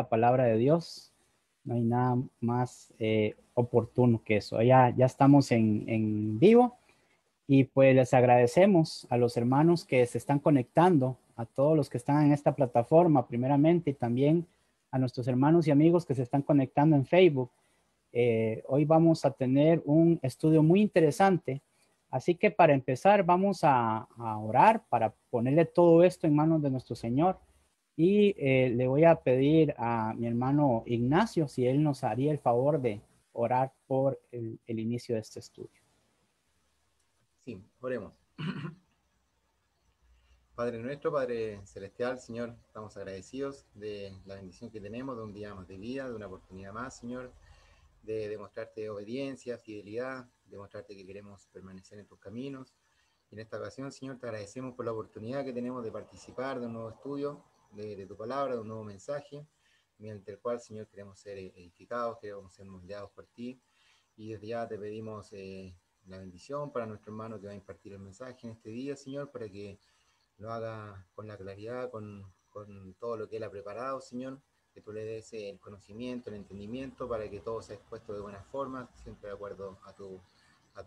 la palabra de Dios. No hay nada más oportuno que eso. Ya estamos en vivo y pues les agradecemos a los hermanos que se están conectando, a todos los que están en esta plataforma primeramente y también a nuestros hermanos y amigos que se están conectando en Facebook. Hoy vamos a tener un estudio muy interesante. Así que para empezar vamos a orar para ponerle todo esto en manos de nuestro Señor. Y le voy a pedir a mi hermano Ignacio si él nos haría el favor de orar por el inicio de este estudio. Sí, oremos. Padre nuestro, Padre celestial, Señor, estamos agradecidos de la bendición que tenemos, de un día más de vida, de una oportunidad más, Señor, de demostrarte obediencia, fidelidad, demostrarte que queremos permanecer en tus caminos. Y en esta ocasión, Señor, te agradecemos por la oportunidad que tenemos de participar de un nuevo estudio, de tu palabra, de un nuevo mensaje, mediante el cual, Señor, queremos ser edificados, queremos ser moldeados por ti. Y desde ya te pedimos la bendición para nuestro hermano que va a impartir el mensaje en este día, Señor, para que lo haga con la claridad, con todo lo que él ha preparado, Señor, que tú le des el conocimiento, el entendimiento, para que todo sea expuesto de buena forma, siempre de acuerdo a tu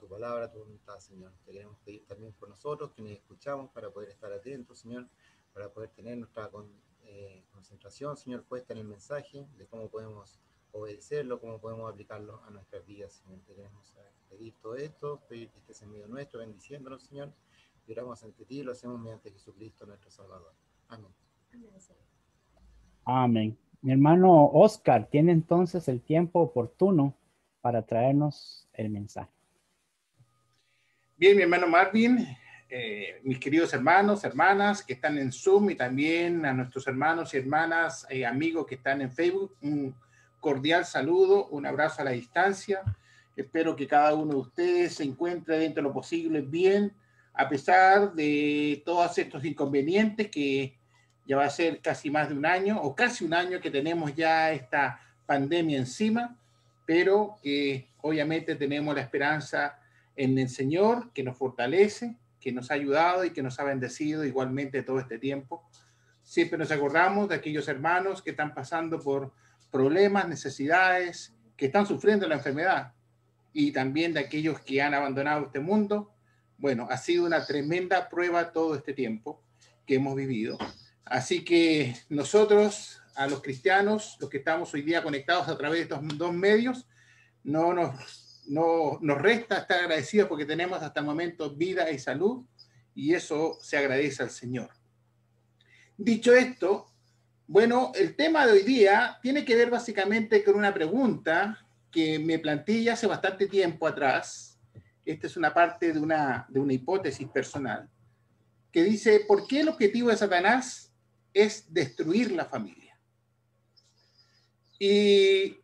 palabra, a tu voluntad, Señor. Te queremos pedir también por nosotros, que nos escuchamos, para poder estar atentos, Señor, para poder tener nuestra concentración, Señor, puesta en el mensaje, de cómo podemos obedecerlo, cómo podemos aplicarlo a nuestras vidas, Señor. Te queremos pedir todo esto, pedir que estés en medio nuestro, bendiciéndonos, Señor. Lloramos ante ti y lo hacemos mediante Jesucristo nuestro Salvador. Amén. Amén. Mi hermano Oscar tiene entonces el tiempo oportuno para traernos el mensaje. Bien, mi hermano Marvin, mis queridos hermanos, hermanas que están en Zoom y también a nuestros hermanos y hermanas, amigos que están en Facebook, un cordial saludo, un abrazo a la distancia. Espero que cada uno de ustedes se encuentre dentro de lo posible bien, a pesar de todos estos inconvenientes que ya va a ser casi más de un año o casi un año que tenemos ya esta pandemia encima, pero que obviamente tenemos la esperanza en el Señor, que nos fortalece, que nos ha ayudado y que nos ha bendecido igualmente todo este tiempo. Siempre nos acordamos de aquellos hermanos que están pasando por problemas, necesidades, que están sufriendo la enfermedad, y también de aquellos que han abandonado este mundo. Bueno, ha sido una tremenda prueba todo este tiempo que hemos vivido. Así que nosotros, a los cristianos, los que estamos hoy día conectados a través de estos dos medios, no nos resta estar agradecidos porque tenemos hasta el momento vida y salud, y eso se agradece al Señor. Dicho esto, bueno, el tema de hoy día tiene que ver básicamente con una pregunta que me planteé ya hace bastante tiempo atrás. Esta es una parte de una hipótesis personal que dice: ¿por qué el objetivo de Satanás es destruir la familia? Y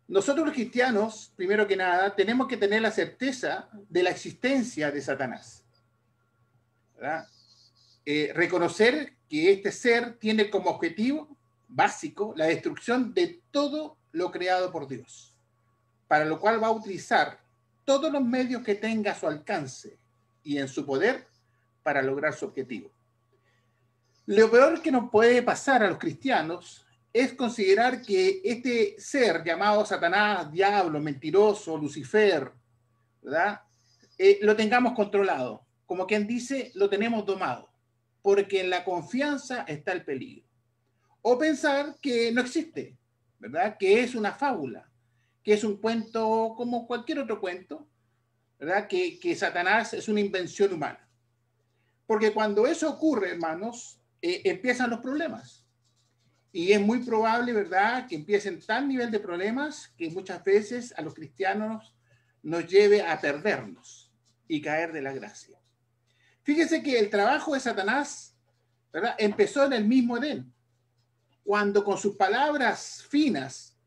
nosotros los cristianos, primero que nada, tenemos que tener la certeza de la existencia de Satanás, ¿verdad? Reconocer que este ser tiene como objetivo básico la destrucción de todo lo creado por Dios, para lo cual va a utilizar todos los medios que tenga a su alcance y en su poder para lograr su objetivo. Lo peor que nos puede pasar a los cristianos es considerar que este ser llamado Satanás, diablo, mentiroso, Lucifer, ¿verdad? Lo tengamos controlado. Como quien dice, lo tenemos domado, porque en la confianza está el peligro. O pensar que no existe, ¿verdad? Que es una fábula, que es un cuento como cualquier otro cuento, ¿verdad? Que Satanás es una invención humana. Porque cuando eso ocurre, hermanos, empiezan los problemas. Y es muy probable, ¿verdad?, que empiecen tal nivel de problemas que muchas veces a los cristianos nos lleve a perdernos y caer de la gracia. Fíjese que el trabajo de Satanás, ¿verdad?, empezó en el mismo Edén, cuando con sus palabras finas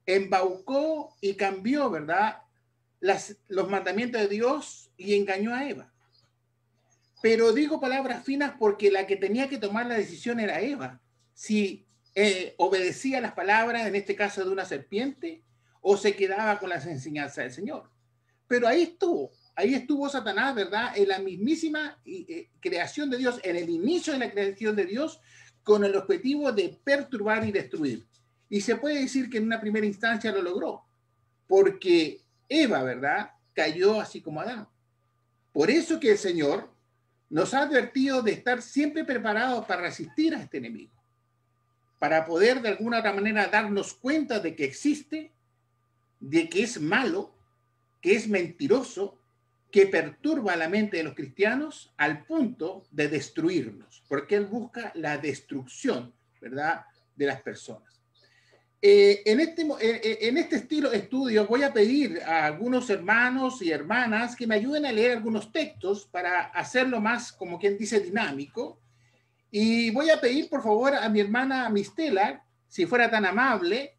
embaucó y cambió, ¿verdad?, los mandamientos de Dios y engañó a Eva. Pero digo palabras finas porque la que tenía que tomar la decisión era Eva. Si obedecía las palabras, en este caso de una serpiente, o se quedaba con las enseñanzas del Señor. Pero ahí estuvo Satanás, ¿verdad?, en la mismísima creación de Dios, en el inicio de la creación de Dios, con el objetivo de perturbar y destruir. Y se puede decir que en una primera instancia lo logró, porque Eva, ¿verdad?, cayó así como Adán. Por eso que el Señor nos ha advertido de estar siempre preparados para resistir a este enemigo, para poder de alguna otra manera darnos cuenta de que existe, de que es malo, que es mentiroso, que perturba la mente de los cristianos al punto de destruirnos, porque él busca la destrucción, ¿verdad?, de las personas. En este estilo de estudio voy a pedir a algunos hermanos y hermanas que me ayuden a leer algunos textos para hacerlo más, como quien dice, dinámico. Y voy a pedir, por favor, a mi hermana Mistela, si fuera tan amable,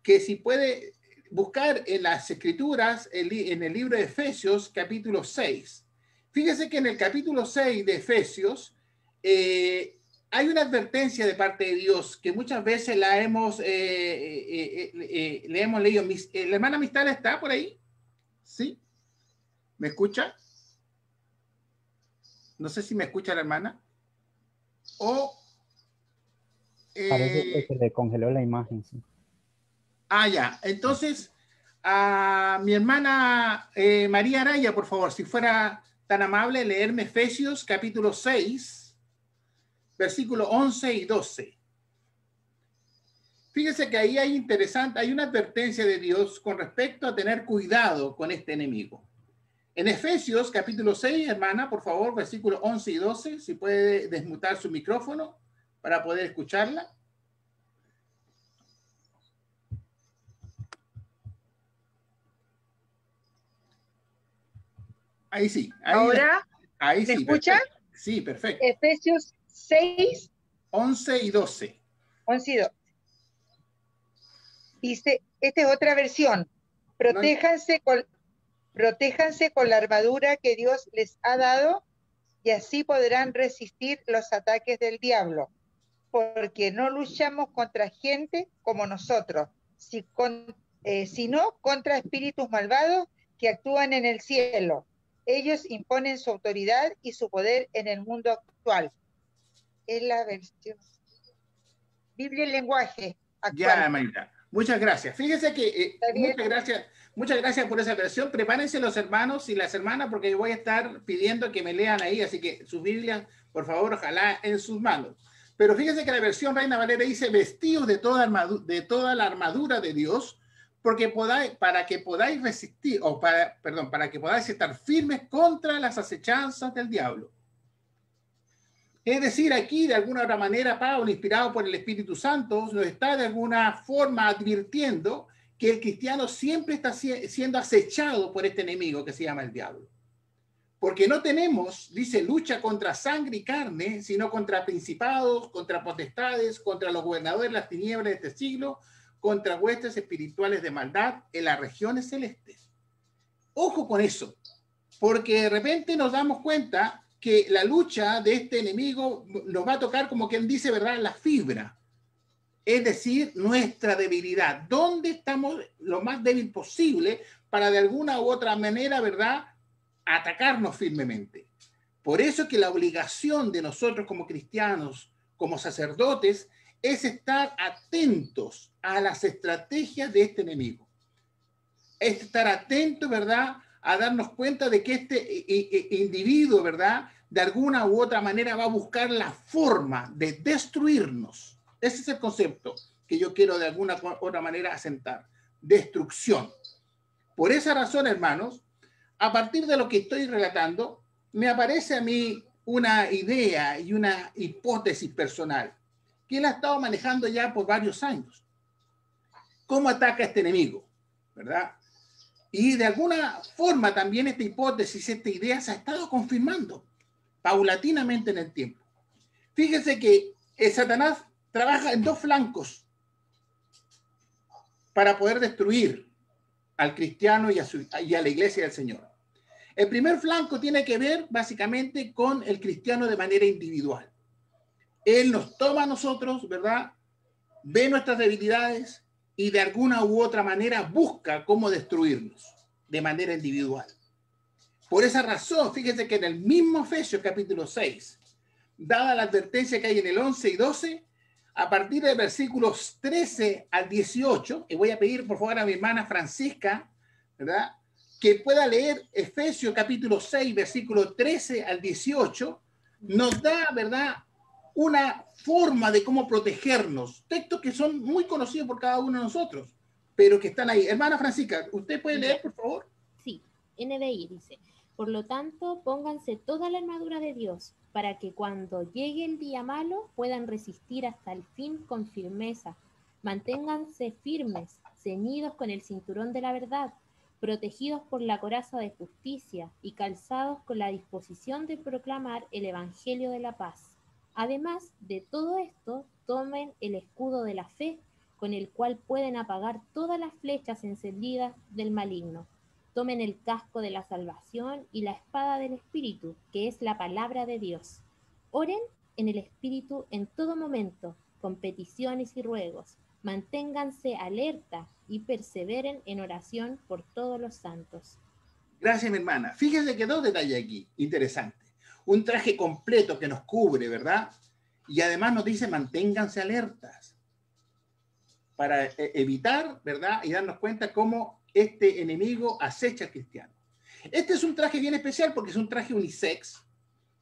que si puede buscar en las Escrituras, en el libro de Efesios, capítulo 6. Fíjese que en el capítulo 6 de Efesios hay una advertencia de parte de Dios que muchas veces le hemos leído. ¿La hermana Mistela está por ahí? ¿Sí? ¿Me escucha? No sé si me escucha la hermana. Parece que se le congeló la imagen, sí. Ya. Entonces, a mi hermana María Araya, por favor, si fuera tan amable, leerme Efesios capítulo 6, versículos 11 y 12. Fíjese que ahí hay una advertencia de Dios con respecto a tener cuidado con este enemigo. En Efesios capítulo 6, hermana, por favor, versículos 11 y 12, si puede desmutar su micrófono para poder escucharla. Ahí sí. Ahora, ahí ¿me sí, escucha? Perfecto. Sí, perfecto. Efesios 6, 11 y 12. 11 y 12. Dice, esta es otra versión. Protéjanse con la armadura que Dios les ha dado y así podrán resistir los ataques del diablo. Porque no luchamos contra gente como nosotros, sino contra espíritus malvados que actúan en el cielo. Ellos imponen su autoridad y su poder en el mundo actual. Es la versión Biblia en lenguaje actual. Ya, hermanita. Muchas gracias. Fíjese que muchas gracias por esa versión. Prepárense los hermanos y las hermanas porque yo voy a estar pidiendo que me lean ahí, así que sus Biblias, por favor, ojalá en sus manos. Pero fíjese que la versión Reina Valera dice vestidos de toda la armadura de Dios, para que podáis resistir, para que podáis estar firmes contra las acechanzas del diablo. Es decir, aquí de alguna otra manera Pablo, inspirado por el Espíritu Santo, nos está de alguna forma advirtiendo que el cristiano siempre está siendo acechado por este enemigo que se llama el diablo. Porque no tenemos, dice, lucha contra sangre y carne, sino contra principados, contra potestades, contra los gobernadores de las tinieblas de este siglo, contra huestes espirituales de maldad en las regiones celestes. Ojo con eso, porque de repente nos damos cuenta que la lucha de este enemigo nos va a tocar, como quien dice, ¿verdad?, la fibra. Es decir, nuestra debilidad. ¿Dónde estamos lo más débil posible para de alguna u otra manera, ¿verdad?, atacarnos firmemente? Por eso que la obligación de nosotros como cristianos, como sacerdotes, es estar atentos a las estrategias de este enemigo. Es estar atentos, ¿verdad?, a darnos cuenta de que este individuo, ¿verdad?, de alguna u otra manera va a buscar la forma de destruirnos. Ese es el concepto que yo quiero de alguna u otra manera asentar. Destrucción. Por esa razón, hermanos, a partir de lo que estoy relatando, me aparece a mí una idea y una hipótesis personal que él ha estado manejando ya por varios años. ¿Cómo ataca este enemigo? ¿Verdad? Y de alguna forma también esta hipótesis, esta idea se ha estado confirmando paulatinamente en el tiempo. Fíjense que Satanás trabaja en dos flancos para poder destruir al cristiano y a la iglesia del Señor. El primer flanco tiene que ver básicamente con el cristiano de manera individual. Él nos toma a nosotros, ¿verdad?, ve nuestras debilidades y de alguna u otra manera busca cómo destruirnos de manera individual. Por esa razón, fíjense que en el mismo Efesios capítulo 6, dada la advertencia que hay en el 11 y 12, a partir de versículos 13 al 18, y voy a pedir por favor a mi hermana Francisca, ¿verdad?, que pueda leer Efesios capítulo 6, versículo 13 al 18, nos da, ¿verdad?, una forma de cómo protegernos. Textos que son muy conocidos por cada uno de nosotros, pero que están ahí. Hermana Francisca, ¿usted puede leer, por favor? Sí, NBI dice: por lo tanto, pónganse toda la armadura de Dios, para que cuando llegue el día malo puedan resistir hasta el fin con firmeza. Manténganse firmes, ceñidos con el cinturón de la verdad, protegidos por la coraza de justicia y calzados con la disposición de proclamar el evangelio de la paz. Además de todo esto, tomen el escudo de la fe, con el cual pueden apagar todas las flechas encendidas del maligno. Tomen el casco de la salvación y la espada del Espíritu, que es la palabra de Dios. Oren en el Espíritu en todo momento, con peticiones y ruegos. Manténganse alerta y perseveren en oración por todos los santos. Gracias, mi hermana. Fíjense que dos detalles aquí, interesantes. Un traje completo que nos cubre, ¿verdad? Y además nos dice manténganse alertas para evitar, ¿verdad?, y darnos cuenta cómo este enemigo acecha al cristiano. Este es un traje bien especial porque es un traje unisex,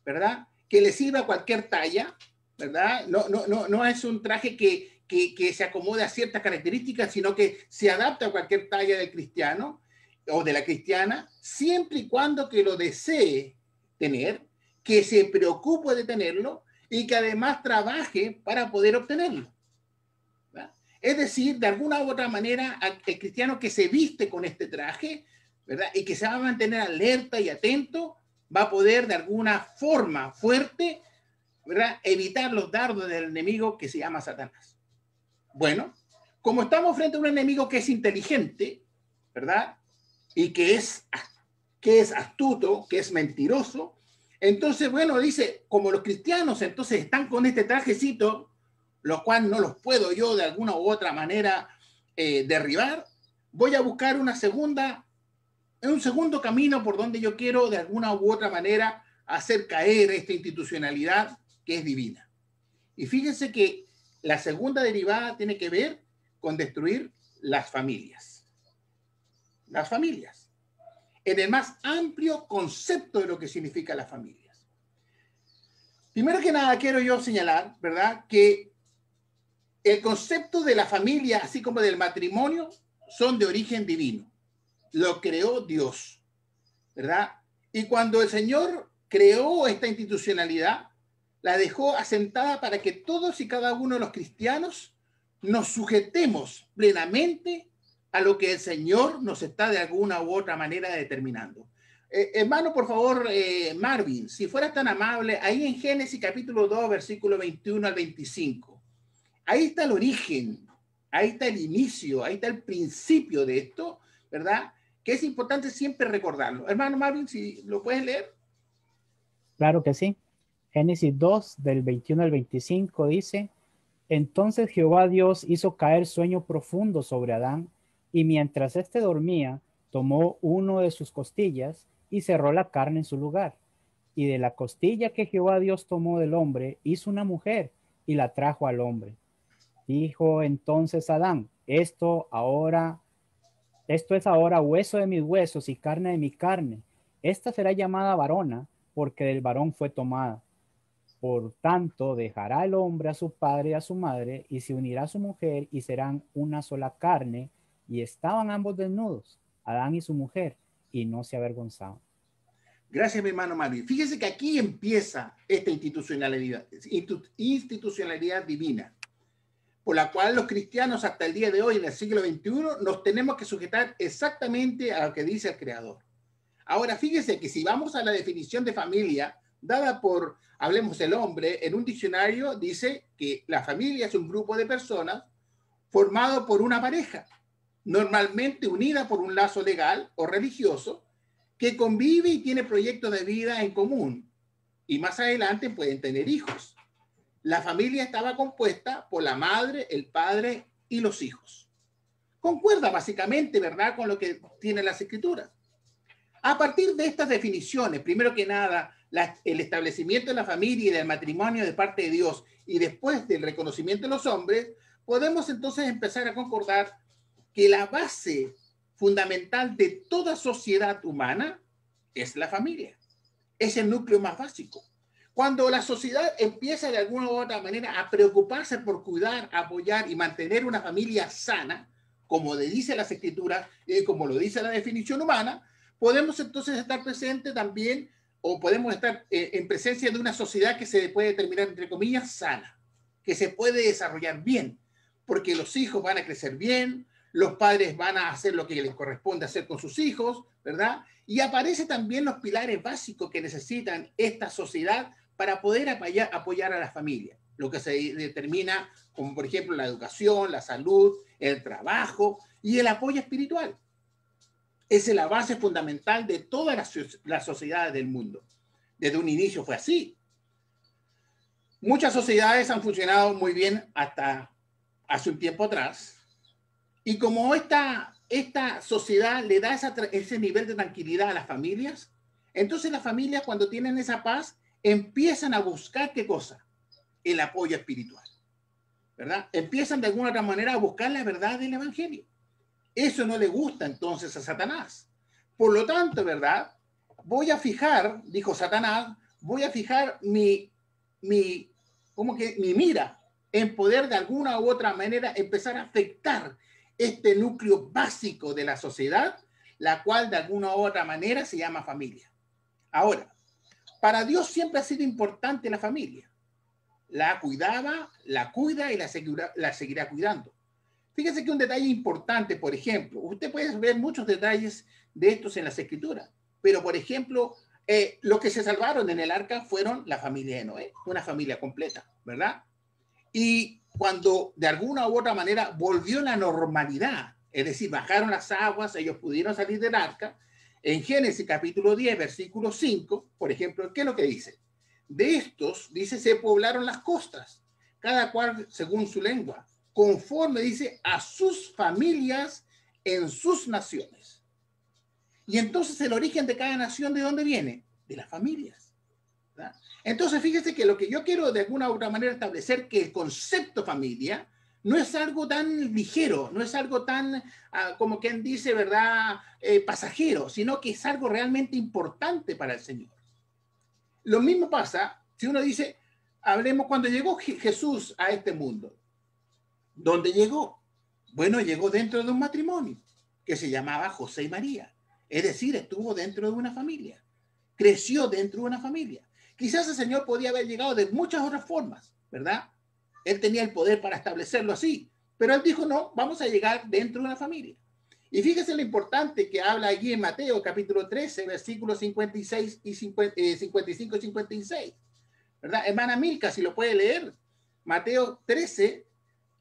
¿verdad?, que le sirve a cualquier talla, ¿verdad? No es un traje que se acomode a ciertas características, sino que se adapta a cualquier talla del cristiano o de la cristiana, siempre y cuando que lo desee tener, que se preocupe de tenerlo y que además trabaje para poder obtenerlo. ¿Verdad? Es decir, de alguna u otra manera, el cristiano que se viste con este traje, ¿verdad?, y que se va a mantener alerta y atento, va a poder de alguna forma fuerte, ¿verdad?, evitar los dardos del enemigo que se llama Satanás. Bueno, como estamos frente a un enemigo que es inteligente, ¿verdad?, y que es astuto, que es mentiroso, entonces, bueno, dice, como los cristianos entonces están con este trajecito, lo cual no los puedo yo de alguna u otra manera derribar, voy a buscar un segundo camino por donde yo quiero de alguna u otra manera hacer caer esta institucionalidad que es divina. Y fíjense que la segunda derivada tiene que ver con destruir las familias. Las familias. En el más amplio concepto de lo que significa las familias. Primero que nada, quiero yo señalar, ¿verdad?, que el concepto de la familia, así como del matrimonio, son de origen divino. Lo creó Dios, ¿verdad? Y cuando el Señor creó esta institucionalidad, la dejó asentada para que todos y cada uno de los cristianos nos sujetemos plenamente a lo que el Señor nos está de alguna u otra manera determinando. Hermano, por favor, Marvin, si fueras tan amable, ahí en Génesis capítulo 2, versículo 21 al 25. Ahí está el origen, ahí está el inicio, ahí está el principio de esto, ¿verdad?, que es importante siempre recordarlo. Hermano Marvin, si lo puedes leer. Claro que sí. Génesis 2, del 21 al 25 dice: Entonces Jehová Dios hizo caer sueño profundo sobre Adán, y mientras éste dormía, tomó uno de sus costillas y cerró la carne en su lugar. Y de la costilla que Jehová Dios tomó del hombre, hizo una mujer y la trajo al hombre. Dijo entonces Adán: Esto es ahora hueso de mis huesos y carne de mi carne. Esta será llamada varona, porque del varón fue tomada. Por tanto, dejará el hombre a su padre y a su madre, y se unirá a su mujer, y serán una sola carne. Y estaban ambos desnudos, Adán y su mujer, y no se avergonzaban. Gracias, mi hermano Marvin. Fíjese que aquí empieza esta institucionalidad divina, por la cual los cristianos hasta el día de hoy, en el siglo XXI, nos tenemos que sujetar exactamente a lo que dice el Creador. Ahora, fíjese que si vamos a la definición de familia, dada por, hablemos el hombre, en un diccionario dice que la familia es un grupo de personas formado por una pareja, normalmente unida por un lazo legal o religioso, que convive y tiene proyectos de vida en común, y más adelante pueden tener hijos. La familia estaba compuesta por la madre, el padre y los hijos. Concuerda básicamente, ¿verdad?, con lo que tienen las escrituras. A partir de estas definiciones, primero que nada, el establecimiento de la familia y del matrimonio de parte de Dios, y después del reconocimiento de los hombres, podemos entonces empezar a concordar que la base fundamental de toda sociedad humana es la familia. Es el núcleo más básico. Cuando la sociedad empieza de alguna u otra manera a preocuparse por cuidar, apoyar y mantener una familia sana, como le dice las escrituras y como lo dice la definición humana, podemos entonces estar presentes también, o podemos estar en presencia de una sociedad que se puede determinar, entre comillas, sana, que se puede desarrollar bien, porque los hijos van a crecer bien, los padres van a hacer lo que les corresponde hacer con sus hijos, ¿verdad? Y aparecen también los pilares básicos que necesitan esta sociedad para poder apoyar a la familia, lo que se determina como, por ejemplo, la educación, la salud, el trabajo y el apoyo espiritual. Esa es la base fundamental de todas las sociedades del mundo. Desde un inicio fue así. Muchas sociedades han funcionado muy bien hasta hace un tiempo atrás. Y como esta sociedad le da ese nivel de tranquilidad a las familias, entonces las familias, cuando tienen esa paz, empiezan a buscar ¿qué cosa? El apoyo espiritual, ¿verdad? Empiezan de alguna otra manera a buscar la verdad del evangelio. Eso no le gusta entonces a Satanás. Por lo tanto, ¿verdad? Voy a fijar, dijo Satanás, voy a fijar mi mira en poder de alguna u otra manera empezar a afectar este núcleo básico de la sociedad, la cual de alguna u otra manera se llama familia. Ahora, para Dios siempre ha sido importante la familia. La cuidaba, la cuida y la seguirá cuidando. Fíjese que un detalle importante, por ejemplo, usted puede ver muchos detalles de estos en las escrituras, pero por ejemplo, los que se salvaron en el arca fueron la familia de Noé, una familia completa, ¿verdad? Y cuando de alguna u otra manera volvió la normalidad, es decir, bajaron las aguas, ellos pudieron salir del arca, en Génesis capítulo 10, versículo 5, por ejemplo, ¿qué es lo que dice? De estos, dice, se poblaron las costas, cada cual según su lengua, conforme, dice, a sus familias en sus naciones. Y entonces el origen de cada nación, ¿de dónde viene? De las familias, ¿verdad? Entonces, fíjese que lo que yo quiero de alguna u otra manera establecer, que el concepto familia no es algo tan ligero, no es algo tan, como quien dice, ¿verdad?, pasajero, sino que es algo realmente importante para el Señor. Lo mismo pasa si uno dice, hablemos cuando llegó Jesús a este mundo. ¿Dónde llegó? Bueno, llegó dentro de un matrimonio que se llamaba José y María. Es decir, estuvo dentro de una familia. Creció dentro de una familia. Quizás el Señor podía haber llegado de muchas otras formas, ¿verdad? Él tenía el poder para establecerlo así. Pero él dijo, no, vamos a llegar dentro de una familia. Y fíjese lo importante que habla allí en Mateo, capítulo 13, versículos 56 y 55 y 56. ¿Verdad? Hermana Milka, si lo puede leer. Mateo 13,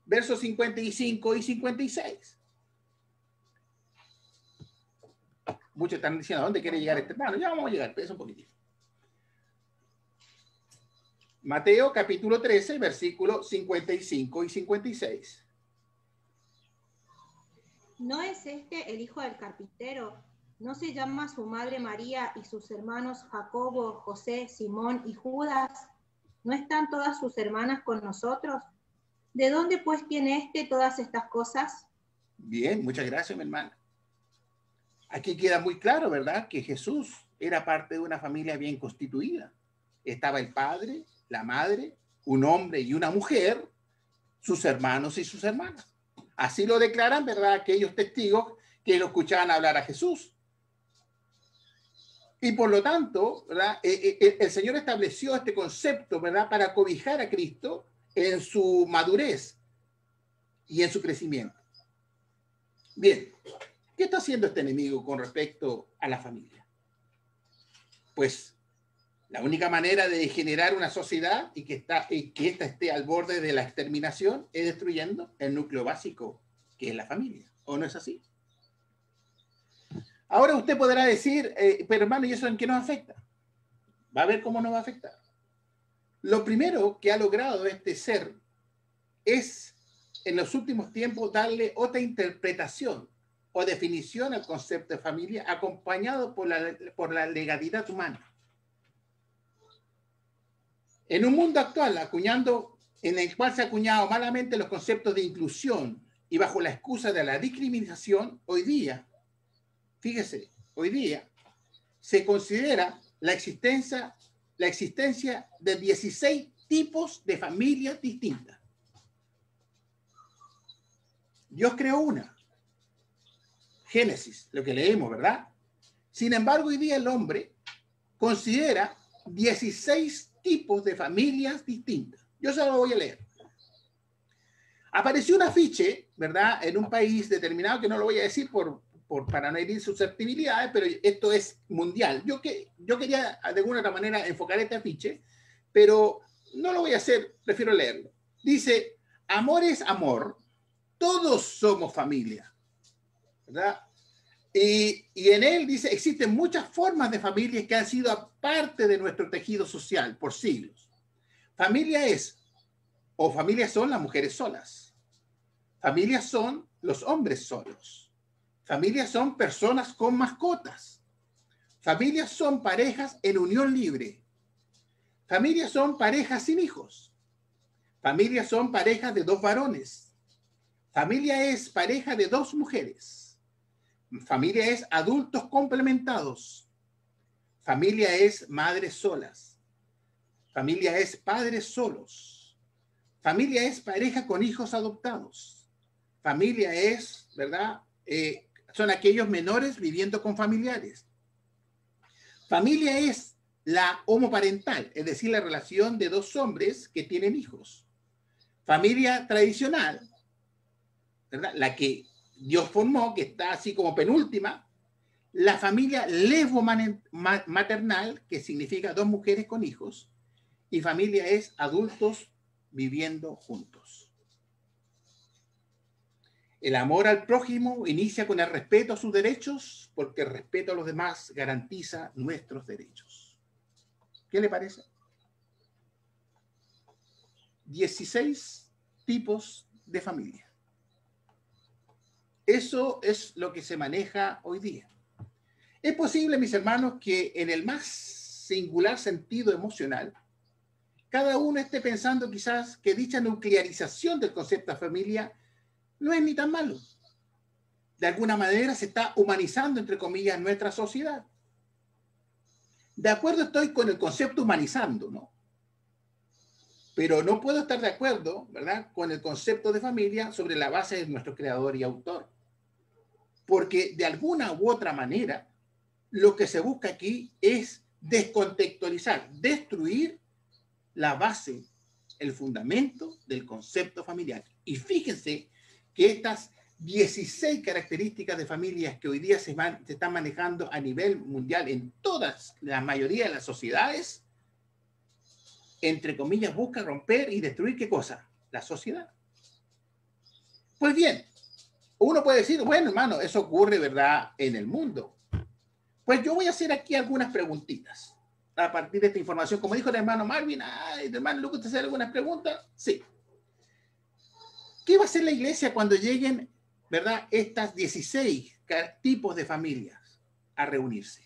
versos 55 y 56. Muchos están diciendo, ¿a dónde quiere llegar este hermano? Ya vamos a llegar, pero un poquitito. Mateo capítulo 13, versículos 55 y 56. ¿No es este el hijo del carpintero? ¿No se llama su madre María y sus hermanos Jacobo, José, Simón y Judas? ¿No están todas sus hermanas con nosotros? ¿De dónde pues tiene este todas estas cosas? Bien, muchas gracias, mi hermana. Aquí queda muy claro, ¿verdad?, que Jesús era parte de una familia bien constituida. Estaba el padre, la madre, un hombre y una mujer, sus hermanos y sus hermanas. Así lo declaran, ¿verdad?, aquellos testigos que lo escuchaban hablar a Jesús. Y por lo tanto, ¿verdad?, el Señor estableció este concepto, ¿verdad?, para cobijar a Cristo en su madurez y en su crecimiento. Bien, ¿qué está haciendo este enemigo con respecto a la familia? Pues la única manera de generar una sociedad y que ésta esté al borde de la exterminación es destruyendo el núcleo básico, que es la familia. ¿O no es así? Ahora usted podrá decir, pero hermano, ¿y eso en qué nos afecta? Va a ver cómo nos va a afectar. Lo primero que ha logrado este ser es, en los últimos tiempos, darle otra interpretación o definición al concepto de familia, acompañado por la legalidad humana. En un mundo actual, acuñando en el cual se ha acuñado malamente los conceptos de inclusión y bajo la excusa de la discriminación, hoy día, fíjese, hoy día se considera la existencia de 16 tipos de familias distintas. Dios creó una. Génesis, lo que leemos, ¿verdad? Sin embargo, hoy día el hombre considera 16 tipos de familias distintas. Yo se lo voy a leer. Apareció un afiche, ¿verdad?, en un país determinado, que no lo voy a decir para no herir susceptibilidades, pero esto es mundial. Yo quería de alguna otra manera enfocar este afiche, pero no lo voy a hacer, prefiero leerlo. Dice, amor es amor, todos somos familia, ¿verdad? Y en él dice, existen muchas formas de familias que han sido parte de nuestro tejido social por siglos. Familia es, o familias son las mujeres solas. Familias son los hombres solos. Familias son personas con mascotas. Familias son parejas en unión libre. Familias son parejas sin hijos. Familias son parejas de 2 varones. Familia es pareja de 2 mujeres. Familia es adultos complementados. Familia es madres solas. Familia es padres solos. Familia es pareja con hijos adoptados. Familia es, ¿verdad? Son aquellos menores viviendo con familiares. Familia es la homoparental, es decir, la relación de 2 hombres que tienen hijos. Familia tradicional, ¿verdad?, la que Dios formó, que está así como penúltima. La familia lesbo-maternal, que significa 2 mujeres con hijos. Y familia es adultos viviendo juntos. El amor al prójimo inicia con el respeto a sus derechos, porque el respeto a los demás garantiza nuestros derechos. ¿Qué le parece? 16 tipos de familia. Eso es lo que se maneja hoy día. Es posible, mis hermanos, que en el más singular sentido emocional, cada uno esté pensando quizás que dicha nuclearización del concepto de familia no es ni tan malo. De alguna manera se está humanizando, entre comillas, nuestra sociedad. De acuerdo estoy con el concepto humanizando, ¿no? Pero no puedo estar de acuerdo, ¿verdad?, con el concepto de familia sobre la base de nuestro creador y autor. Porque de alguna u otra manera, lo que se busca aquí es descontextualizar, destruir la base, el fundamento del concepto familiar. Y fíjense que estas 16 características de familias que hoy día se están manejando a nivel mundial en todas, la mayoría de las sociedades, entre comillas, busca romper y destruir ¿qué cosa? La sociedad. Pues bien, uno puede decir, bueno, hermano, eso ocurre, ¿verdad?, en el mundo. Pues yo voy a hacer aquí algunas preguntitas a partir de esta información. Como dijo el hermano Marvin, el hermano Lucas, ¿te hace algunas preguntas? Sí. ¿Qué va a hacer la iglesia cuando lleguen, ¿verdad?, estas 16 tipos de familias a reunirse?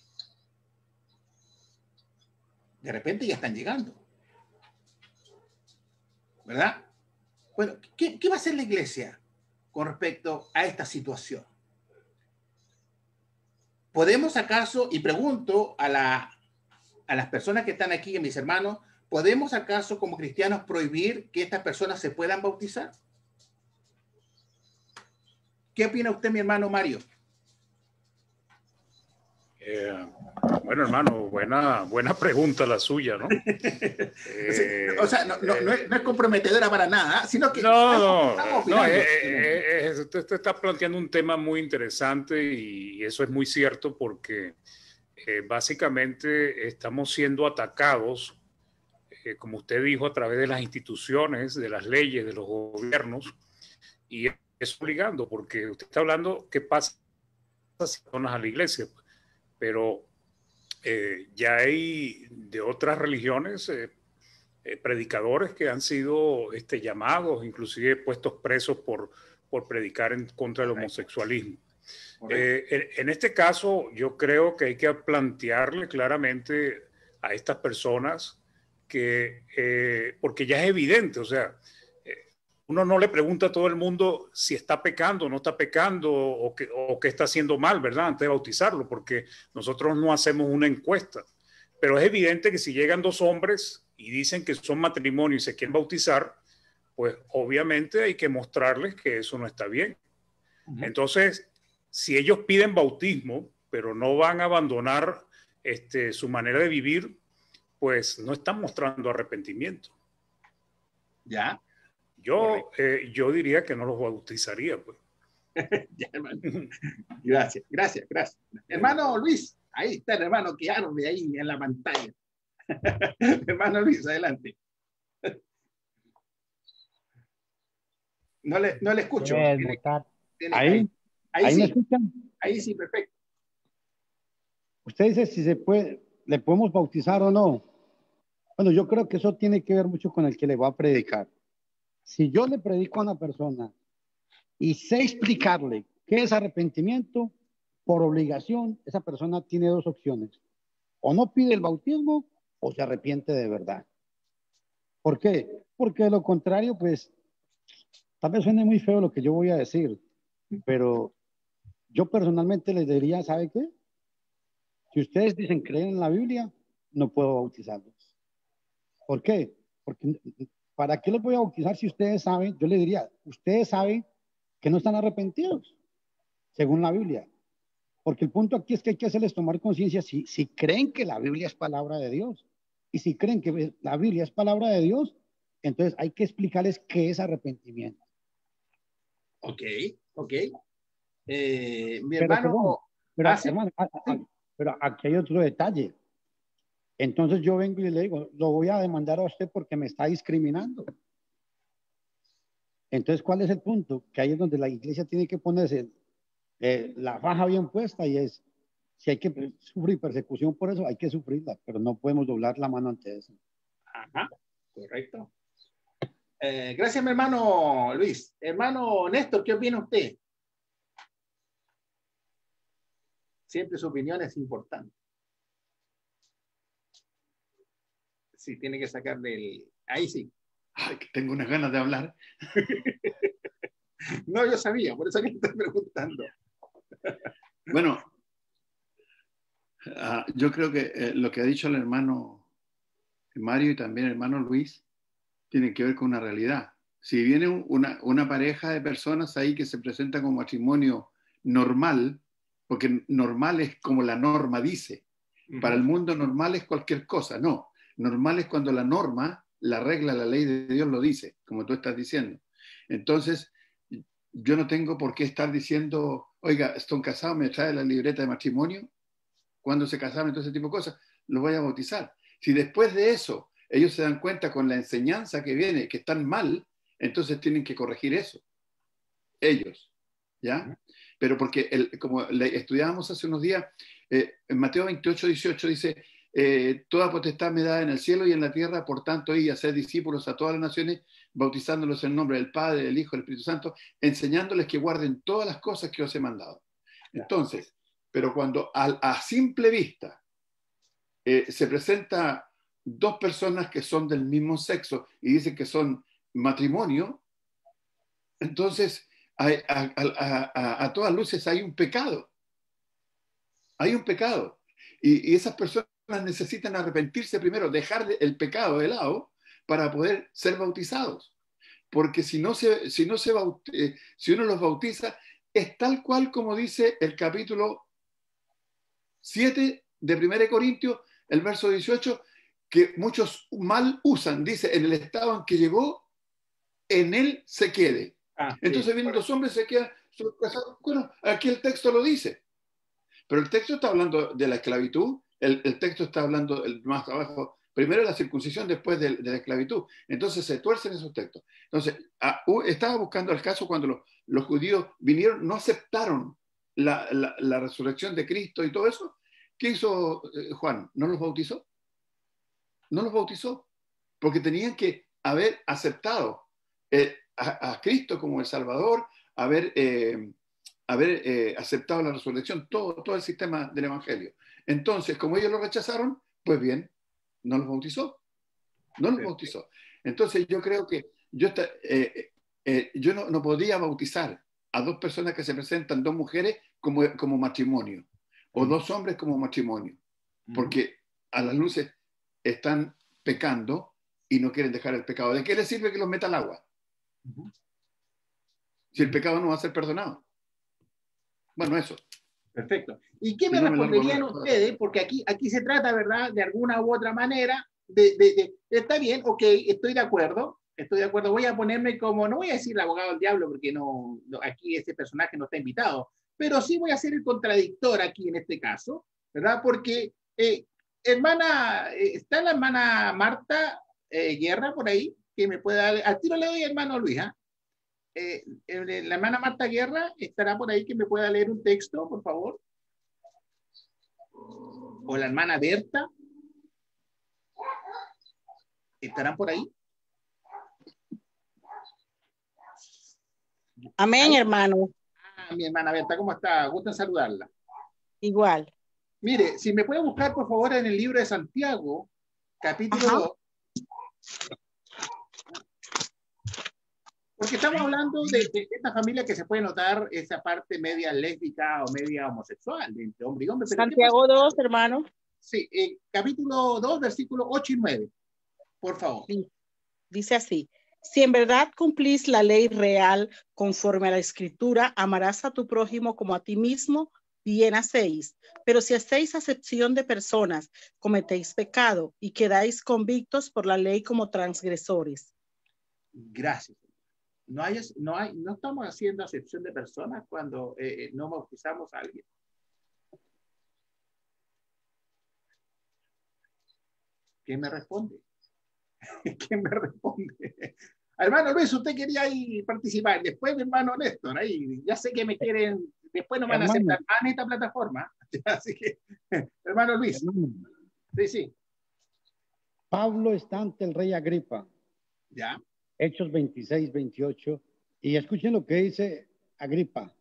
De repente ya están llegando, ¿verdad? Bueno, ¿qué va a hacer la iglesia con respecto a esta situación? ¿Podemos acaso, y pregunto a las personas que están aquí, a mis hermanos, ¿podemos acaso como cristianos prohibir que estas personas se puedan bautizar? ¿Qué opina usted, mi hermano Mario? Bueno, hermano, buena pregunta la suya, ¿no? O sea, no es comprometedora para nada, sino que usted está planteando un tema muy interesante y eso es muy cierto porque básicamente estamos siendo atacados, como usted dijo, a través de las instituciones, de las leyes, de los gobiernos, y es obligando, porque usted está hablando qué pasa si personas a la iglesia, pero ya hay de otras religiones predicadores que han sido llamados, inclusive puestos presos por predicar en contra del homosexualismo. En este caso, yo creo que hay que plantearle claramente a estas personas porque ya es evidente, o sea, uno no le pregunta a todo el mundo si está pecando o no está pecando o qué está haciendo mal, ¿verdad? Antes de bautizarlo, porque nosotros no hacemos una encuesta. Pero es evidente que si llegan dos hombres y dicen que son matrimonio y se quieren bautizar, pues obviamente hay que mostrarles que eso no está bien. Entonces, si ellos piden bautismo, pero no van a abandonar su manera de vivir, pues no están mostrando arrepentimiento. Ya. Yo diría que no los bautizaría, pues. Ya, hermano. Gracias. Hermano Luis, ahí está el hermano que arde ahí en la pantalla. Hermano Luis, adelante. No le escucho. Ahí sí. me escuchan. Ahí sí, perfecto. Usted dice si se puede, le podemos bautizar o no. Bueno, yo creo que eso tiene que ver mucho con el que le va a predicar. Si yo le predico a una persona y sé explicarle qué es arrepentimiento, por obligación, esa persona tiene dos opciones. O no pide el bautismo o se arrepiente de verdad. ¿Por qué? Porque de lo contrario, pues, tal vez suene muy feo lo que yo voy a decir, pero yo personalmente les diría, ¿sabe qué? Si ustedes dicen creer en la Biblia, no puedo bautizarlos. ¿Por qué? Porque ¿para qué los voy a bautizar si ustedes saben? Yo les diría, ustedes saben que no están arrepentidos, según la Biblia. Porque el punto aquí es que hay que hacerles tomar conciencia si creen que la Biblia es palabra de Dios. Y si creen que la Biblia es palabra de Dios, entonces hay que explicarles qué es arrepentimiento. Ok. Mi hermano... Pero aquí hay otro detalle. Entonces yo vengo y le digo, lo voy a demandar a usted porque me está discriminando. Entonces, ¿cuál es el punto? Que ahí es donde la iglesia tiene que ponerse la faja bien puesta y es, si hay que sufrir persecución por eso, hay que sufrirla, pero no podemos doblar la mano ante eso. Ajá, correcto. Gracias, mi hermano Luis. Hermano Néstor, ¿qué opina usted? Siempre su opinión es importante. Sí, tiene que sacar del... Ahí sí. Ay, que tengo unas ganas de hablar. No, yo sabía, por eso que estoy preguntando. Bueno, yo creo que lo que ha dicho el hermano Mario y también el hermano Luis tiene que ver con una realidad. Si viene una pareja de personas ahí que se presenta como matrimonio normal, porque normal es como la norma dice. Para el mundo normal es cualquier cosa. No, normal es cuando la norma, la regla, la ley de Dios lo dice, como tú estás diciendo. Entonces, yo no tengo por qué estar diciendo, oiga, estoy casado, me trae la libreta de matrimonio, cuando se casaron, todo ese tipo de cosas, los voy a bautizar. Si después de eso ellos se dan cuenta con la enseñanza que viene que están mal, entonces tienen que corregir eso. Ellos, ¿ya? Pero porque, como estudiábamos hace unos días, en Mateo 28, 18 dice, toda potestad me da en el cielo y en la tierra, por tanto, y hacer discípulos a todas las naciones, bautizándolos en nombre del Padre, del Hijo y del Espíritu Santo, enseñándoles que guarden todas las cosas que os he mandado. Entonces, pero cuando a simple vista se presenta dos personas que son del mismo sexo y dicen que son matrimonio, entonces a todas luces hay un pecado. Hay un pecado. Y esas personas necesitan arrepentirse primero, dejar el pecado de lado para poder ser bautizados. Porque si uno los bautiza, es tal cual como dice el capítulo 7 de 1 Corintios, el verso 18, que muchos mal usan, dice, en el estado en que llegó, en él se quede. Entonces vienen los hombres, se quedan casados. Bueno, aquí el texto lo dice. Pero el texto está hablando de la esclavitud, el texto está hablando más abajo, primero la circuncisión, después de la esclavitud. Entonces se tuercen esos textos. Entonces, estaba buscando el caso cuando los judíos vinieron, no aceptaron la resurrección de Cristo y todo eso. ¿Qué hizo Juan? ¿No los bautizó? No los bautizó, porque tenían que haber aceptado a Cristo como el Salvador, haber aceptado la resurrección, todo el sistema del Evangelio. Entonces, como ellos lo rechazaron, pues bien, no los bautizó. No los bautizó. Entonces yo creo que yo no podía bautizar a dos personas que se presentan, dos mujeres como matrimonio, o dos hombres como matrimonio, porque a las luces están pecando y no quieren dejar el pecado. ¿De qué les sirve que los meta al agua? Si el pecado no va a ser perdonado. Bueno, eso. Perfecto. ¿Y qué me responderían ustedes? Porque aquí se trata, ¿verdad?, de alguna u otra manera, está bien, ok, estoy de acuerdo, voy a ponerme como, no voy a decir el abogado del diablo, porque aquí ese personaje no está invitado, pero sí voy a ser el contradictor aquí en este caso, ¿verdad? Porque, está la hermana Marta Guerra por ahí, que me pueda dar, al tiro le doy hermano Luis, ¿ah? La hermana Marta Guerra estará por ahí, que me pueda leer un texto, por favor. O la hermana Berta. ¿Estarán por ahí? Amén, hermano. Mi hermana Berta, ¿cómo está? Gusto en saludarla. Igual. Mire, si me puede buscar, por favor, en el libro de Santiago, capítulo 2. Porque estamos hablando de esta familia que se puede notar esa parte media lésbica o media homosexual, entre hombre y hombre. Pero Santiago 2, hermano. Sí, capítulo 2, versículos 8 y 9. Por favor. Dice así: si en verdad cumplís la ley real conforme a la escritura, amarás a tu prójimo como a ti mismo, bien hacéis. Pero si hacéis acepción de personas, cometéis pecado y quedáis convictos por la ley como transgresores. Gracias. No estamos haciendo acepción de personas cuando no bautizamos a alguien. ¿Quién me responde? ¿Quién me responde? Hermano Luis, usted quería ahí participar. Después, mi hermano Néstor, ahí ya sé que me quieren, después no van a aceptar en esta plataforma. Así que, hermano Luis. Sí. Pablo está ante el rey Agripa. Ya. Hechos 26, 28. Y escuchen lo que dice Agripa.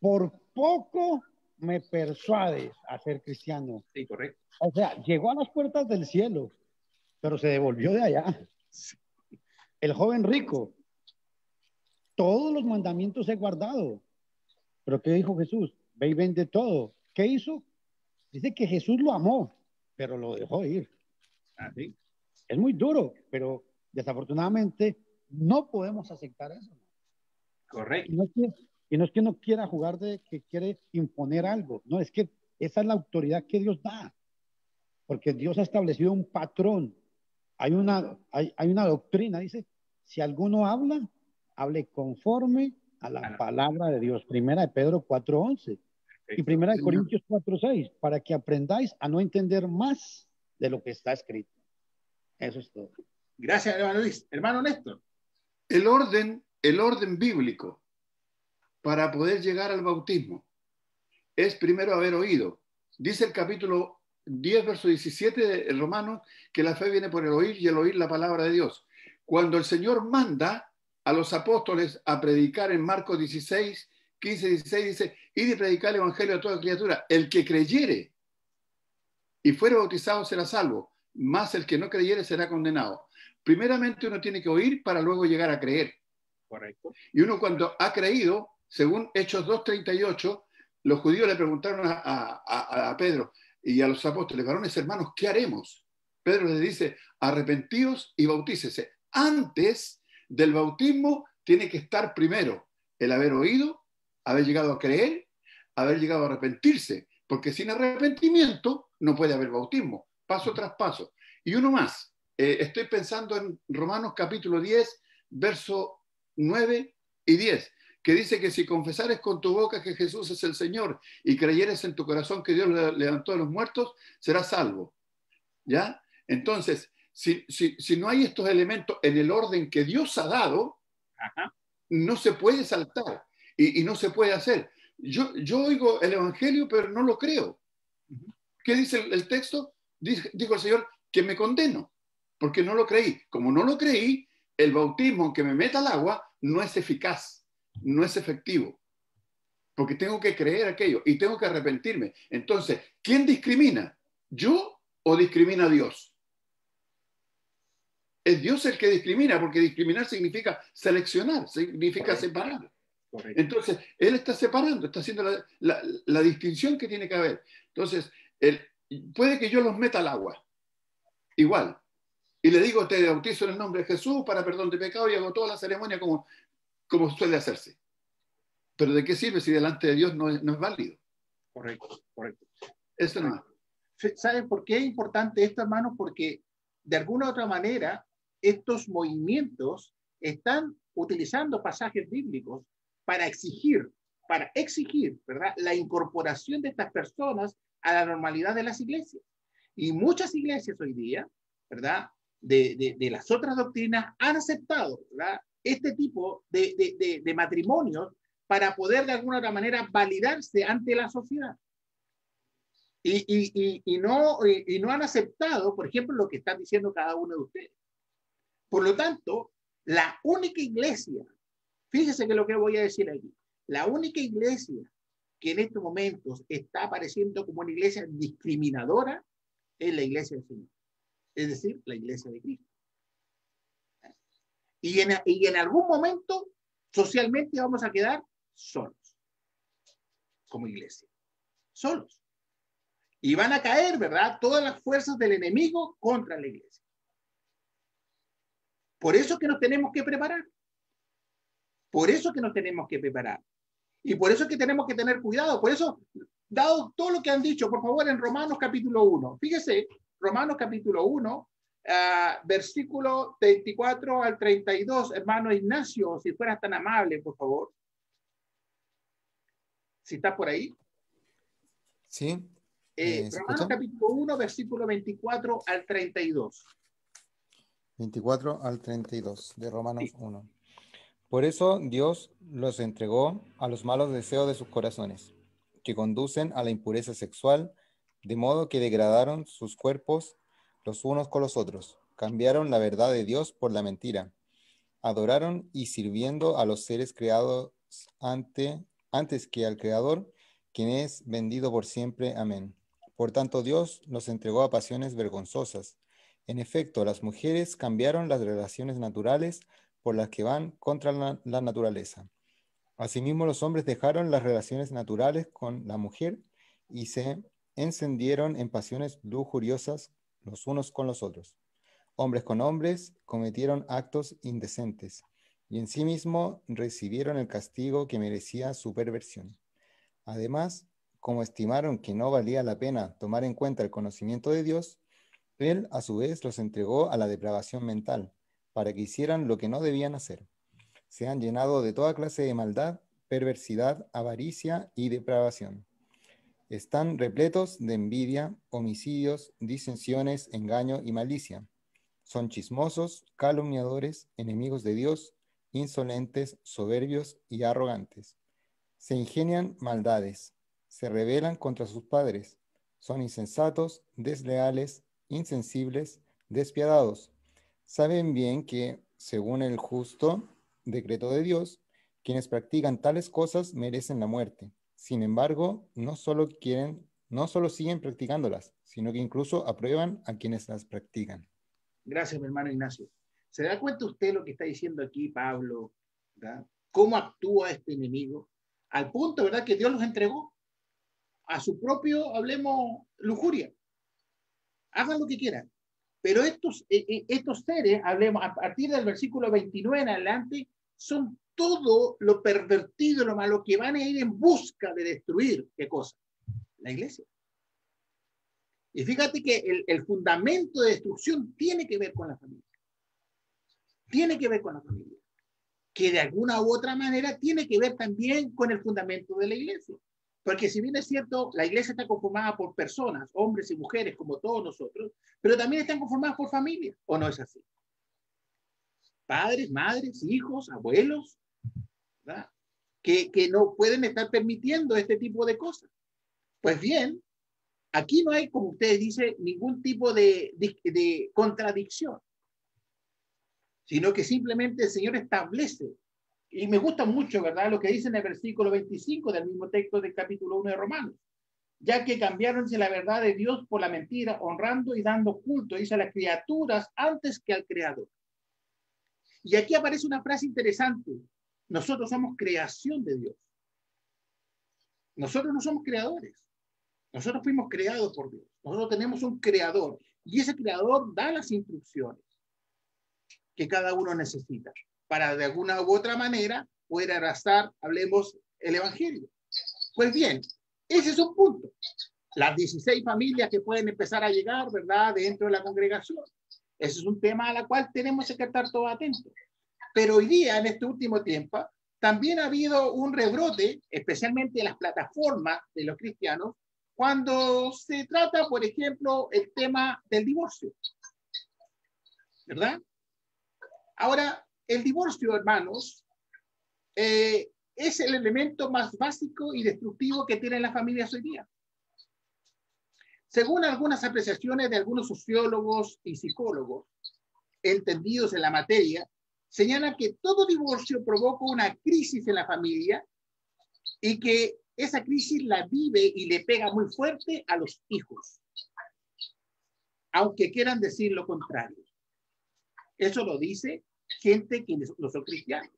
Por poco me persuades a ser cristiano. Sí, correcto. O sea, llegó a las puertas del cielo, pero se devolvió de allá. El joven rico, todos los mandamientos he guardado. ¿Pero qué dijo Jesús? Ve y vende todo. ¿Qué hizo? Dice que Jesús lo amó, pero lo dejó ir. ¿Sí? Es muy duro, pero desafortunadamente no podemos aceptar eso. Correcto. Y no es que no quiera jugar de que quiere imponer algo. No, es que esa es la autoridad que Dios da. Porque Dios ha establecido un patrón. Hay una doctrina, dice, si alguno habla, hable conforme a la palabra de Dios. Primera de Pedro 4:11 y Primera de Corintios 4:6, para que aprendáis a no entender más de lo que está escrito. Eso es todo. Gracias, hermano Luis. Hermano Néstor. El orden bíblico para poder llegar al bautismo es primero haber oído. Dice el capítulo 10, verso 17 de Romanos, que la fe viene por el oír y el oír la palabra de Dios. Cuando el Señor manda a los apóstoles a predicar en Marcos 16, 15, 16, dice, id y predicar el evangelio a toda criatura. El que creyere y fuere bautizado será salvo, mas el que no creyere será condenado. Primeramente uno tiene que oír para luego llegar a creer. Correcto. Y uno cuando ha creído, según Hechos 2:38, los judíos le preguntaron a Pedro y a los apóstoles, varones hermanos, ¿qué haremos? Pedro les dice, arrepentíos y bautícese. Antes del bautismo tiene que estar primero el haber oído, haber llegado a creer, haber llegado a arrepentirse, porque sin arrepentimiento no puede haber bautismo, paso tras paso. Y uno más, estoy pensando en Romanos capítulo 10, verso 9 y 10, que dice que si confesares con tu boca que Jesús es el Señor y creyeres en tu corazón que Dios le levantó de los muertos, serás salvo. ¿Ya? Entonces, si no hay estos elementos en el orden que Dios ha dado, no se puede saltar y no se puede hacer. Yo oigo el Evangelio, pero no lo creo. ¿Qué dice el texto? Dijo el Señor que me condeno, porque no lo creí. Como no lo creí, el bautismo, aunque me meta al agua, no es eficaz, no es efectivo, porque tengo que creer aquello y tengo que arrepentirme. Entonces, ¿quién discrimina? ¿Yo o discrimina a Dios? Es Dios el que discrimina, porque discriminar significa seleccionar, significa separar. Correcto. Entonces, Él está separando, está haciendo la distinción que tiene que haber. Entonces, puede que yo los meta al agua, igual, y le digo, te bautizo en el nombre de Jesús para perdón de pecado y hago toda la ceremonia como suele hacerse. Pero ¿de qué sirve si delante de Dios no es válido? Correcto, correcto. Eso no. ¿Saben por qué es importante esto, hermanos? Porque de alguna u otra manera estos movimientos están utilizando pasajes bíblicos para exigir, ¿verdad?, la incorporación de estas personas a la normalidad de las iglesias. Y muchas iglesias hoy día, ¿verdad?, de las otras doctrinas han aceptado, ¿verdad?, este tipo de matrimonios para poder de alguna u otra manera validarse ante la sociedad. Y no han aceptado, por ejemplo, lo que están diciendo cada uno de ustedes. Por lo tanto, la única iglesia, fíjese que lo que voy a decir aquí, la única iglesia que en estos momentos está apareciendo como una iglesia discriminadora es la iglesia del Señor, es decir, la iglesia de Cristo. Y en algún momento, socialmente vamos a quedar solos, como iglesia, solos. Y van a caer, ¿verdad?, todas las fuerzas del enemigo contra la iglesia. Por eso que nos tenemos que preparar. Por eso que nos tenemos que preparar. Y por eso que tenemos que tener cuidado. Por eso, dado todo lo que han dicho, por favor, en Romanos capítulo 1. Fíjese, Romanos capítulo 1, versículo 24 al 32. Hermano Ignacio, si fueras tan amable, por favor. Si está por ahí. Sí. Romanos capítulo 1, versículo 24 al 32. 24 al 32 de Romanos Sí. 1. Por eso Dios los entregó a los malos deseos de sus corazones, que conducen a la impureza sexual, de modo que degradaron sus cuerpos los unos con los otros, cambiaron la verdad de Dios por la mentira, adoraron y sirviendo a los seres creados antes que al Creador, quien es vendido por siempre. Amén. Por tanto, Dios los entregó a pasiones vergonzosas. En efecto, las mujeres cambiaron las relaciones naturales por las que van contra la naturaleza. Asimismo, los hombres dejaron las relaciones naturales con la mujer y se encendieron en pasiones lujuriosas los unos con los otros. Hombres con hombres cometieron actos indecentes y en sí mismo recibieron el castigo que merecía su perversión. Además, como estimaron que no valía la pena tomar en cuenta el conocimiento de Dios, Él a su vez los entregó a la depravación mental, para que hicieran lo que no debían hacer. Se han llenado de toda clase de maldad, perversidad, avaricia y depravación. Están repletos de envidia, homicidios, disensiones, engaño y malicia. Son chismosos, calumniadores, enemigos de Dios, insolentes, soberbios y arrogantes. Se ingenian maldades, se rebelan contra sus padres, son insensatos, desleales, insensibles, despiadados. Saben bien que, según el justo decreto de Dios, quienes practican tales cosas merecen la muerte. Sin embargo, no solo siguen practicándolas, sino que incluso aprueban a quienes las practican. Gracias, mi hermano Ignacio. ¿Se da cuenta usted lo que está diciendo aquí Pablo? ¿Verdad? ¿Cómo actúa este enemigo? Al punto, ¿verdad?, que Dios los entregó a su propio, hablemos, lujuria. Hagan lo que quieran. Pero estos seres, hablemos, a partir del versículo 29 en adelante, son todo lo pervertido, lo malo, que van a ir en busca de destruir, ¿qué cosa? La iglesia. Y fíjate que el fundamento de destrucción tiene que ver con la familia. Tiene que ver con la familia. Que de alguna u otra manera tiene que ver también con el fundamento de la iglesia. Porque si bien es cierto, la iglesia está conformada por personas, hombres y mujeres, como todos nosotros, pero también están conformadas por familias, ¿o no es así? Padres, madres, hijos, abuelos, ¿verdad?, que no pueden estar permitiendo este tipo de cosas. Pues bien, aquí no hay, como ustedes dicen, ningún tipo de contradicción, sino que simplemente el Señor establece. Y me gusta mucho, ¿verdad?, lo que dice en el versículo 25 del mismo texto del capítulo 1 de Romanos. ya que cambiaron la verdad de Dios por la mentira, honrando y dando culto, dice, a las criaturas antes que al Creador. Y aquí aparece una frase interesante. Nosotros somos creación de Dios. Nosotros no somos creadores. Nosotros fuimos creados por Dios. Nosotros tenemos un creador. Y ese creador da las instrucciones que cada uno necesita para de alguna u otra manera poder abrazar, hablemos, el evangelio. Pues bien, ese es un punto. Las 16 familias que pueden empezar a llegar, ¿verdad?, dentro de la congregación. Ese es un tema a la cual tenemos que estar todos atentos. Pero hoy día, en este último tiempo, también ha habido un rebrote, especialmente en las plataformas de los cristianos, cuando se trata, por ejemplo, el tema del divorcio. ¿Verdad? Ahora, el divorcio, hermanos, es el elemento más básico y destructivo que tienen las familias hoy día. Según algunas apreciaciones de algunos sociólogos y psicólogos entendidos en la materia, señalan que todo divorcio provoca una crisis en la familia y que esa crisis la vive y le pega muy fuerte a los hijos, aunque quieran decir lo contrario. Eso lo dice gente que no son cristianos.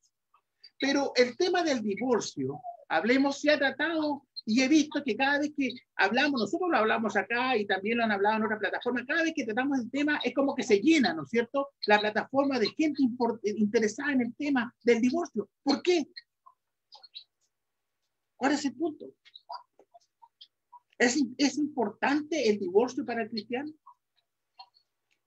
Pero el tema del divorcio, hablemos, se ha tratado y he visto que cada vez que hablamos, nosotros lo hablamos acá y también lo han hablado en otra plataforma, cada vez que tratamos el tema es como que se llena, ¿no es cierto?, la plataforma de gente interesada en el tema del divorcio. ¿Por qué? ¿Cuál es el punto? ¿Es importante el divorcio para el cristiano?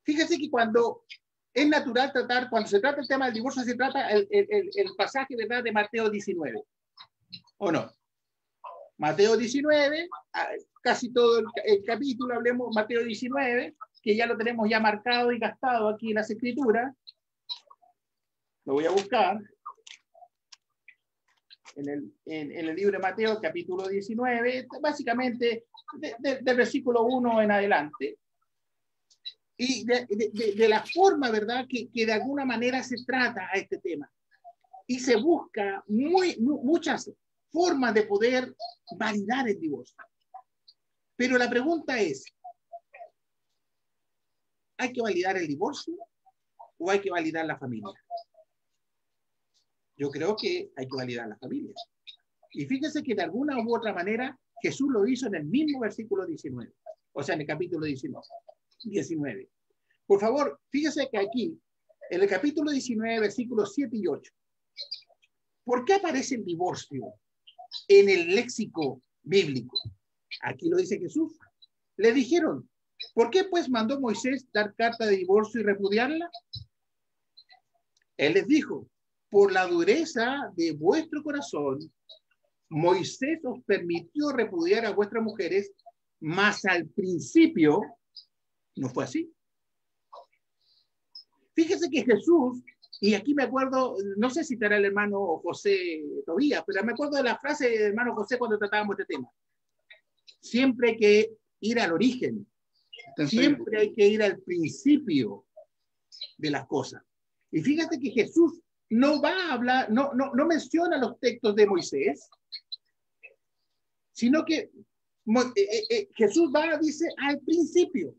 Fíjese que cuando es natural tratar, cuando se trata el tema del divorcio, se trata el pasaje, ¿verdad?, de Mateo 19. ¿O no? Mateo 19, casi todo el capítulo, hablemos Mateo 19, que ya lo tenemos ya marcado y gastado aquí en las escrituras. Lo voy a buscar. En el libro de Mateo, capítulo 19, básicamente del versículo 1 en adelante. Y de la forma, ¿verdad?, que de alguna manera se trata a este tema. Y se busca muchas formas de poder validar el divorcio. Pero la pregunta es, ¿hay que validar el divorcio o hay que validar la familia? Yo creo que hay que validar la familia. Y fíjense que de alguna u otra manera Jesús lo hizo en el mismo versículo 19, o sea, en el capítulo 19. Por favor, fíjense que aquí, en el capítulo 19, versículos 7 y 8, ¿por qué aparece el divorcio en el léxico bíblico? Aquí lo dice Jesús. Le dijeron, ¿por qué pues mandó Moisés dar carta de divorcio y repudiarla? Él les dijo, por la dureza de vuestro corazón, Moisés os permitió repudiar a vuestras mujeres, mas al principio no fue así. Fíjese que Jesús, y aquí me acuerdo, no sé si estará el hermano José Tobías, pero me acuerdo de la frase del hermano José cuando tratábamos este tema. Siempre hay que ir al origen, siempre hay que ir al principio de las cosas. Y fíjate que Jesús no va a hablar, no menciona los textos de Moisés, sino que Jesús va, dice, al principio.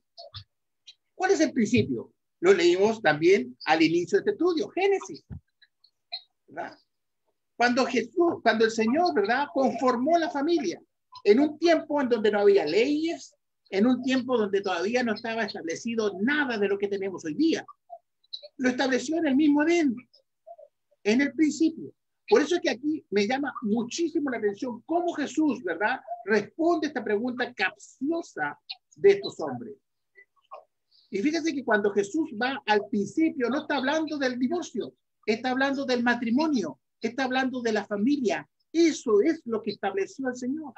¿Cuál es el principio? Lo leímos también al inicio de este estudio, Génesis, ¿verdad? Cuando el Señor, ¿verdad?, conformó la familia en un tiempo en donde no había leyes, en un tiempo donde todavía no estaba establecido nada de lo que tenemos hoy día. Lo estableció en el mismo Edén, en el principio. Por eso es que aquí me llama muchísimo la atención cómo Jesús, ¿verdad?, responde a esta pregunta capciosa de estos hombres. Y fíjense que cuando Jesús va al principio, no está hablando del divorcio, está hablando del matrimonio, está hablando de la familia. Eso es lo que estableció el Señor.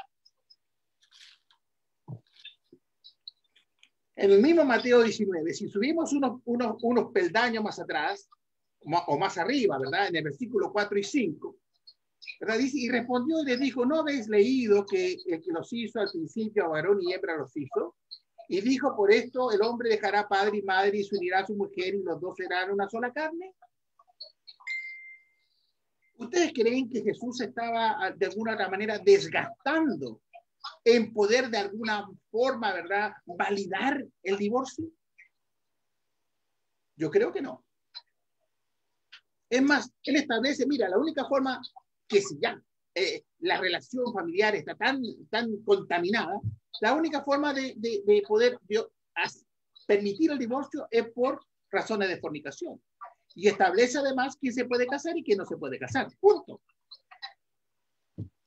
En el mismo Mateo 19, si subimos unos peldaños más atrás, o más arriba, ¿verdad?, en el versículo 4 y 5, ¿verdad?, dice, y respondió y le dijo, ¿no habéis leído que el que los hizo al principio a varón y hembra los hizo? Y dijo, por esto el hombre dejará padre y madre y se unirá a su mujer y los dos serán una sola carne. ¿Ustedes creen que Jesús estaba de alguna otra manera desgastando en poder de alguna forma, ¿verdad?, validar el divorcio? Yo creo que no. Es más, él establece, mira, la única forma que si ya la relación familiar está tan contaminada, la única forma de poder permitir el divorcio es por razones de fornicación. Y establece además quién se puede casar y quién no se puede casar. Punto.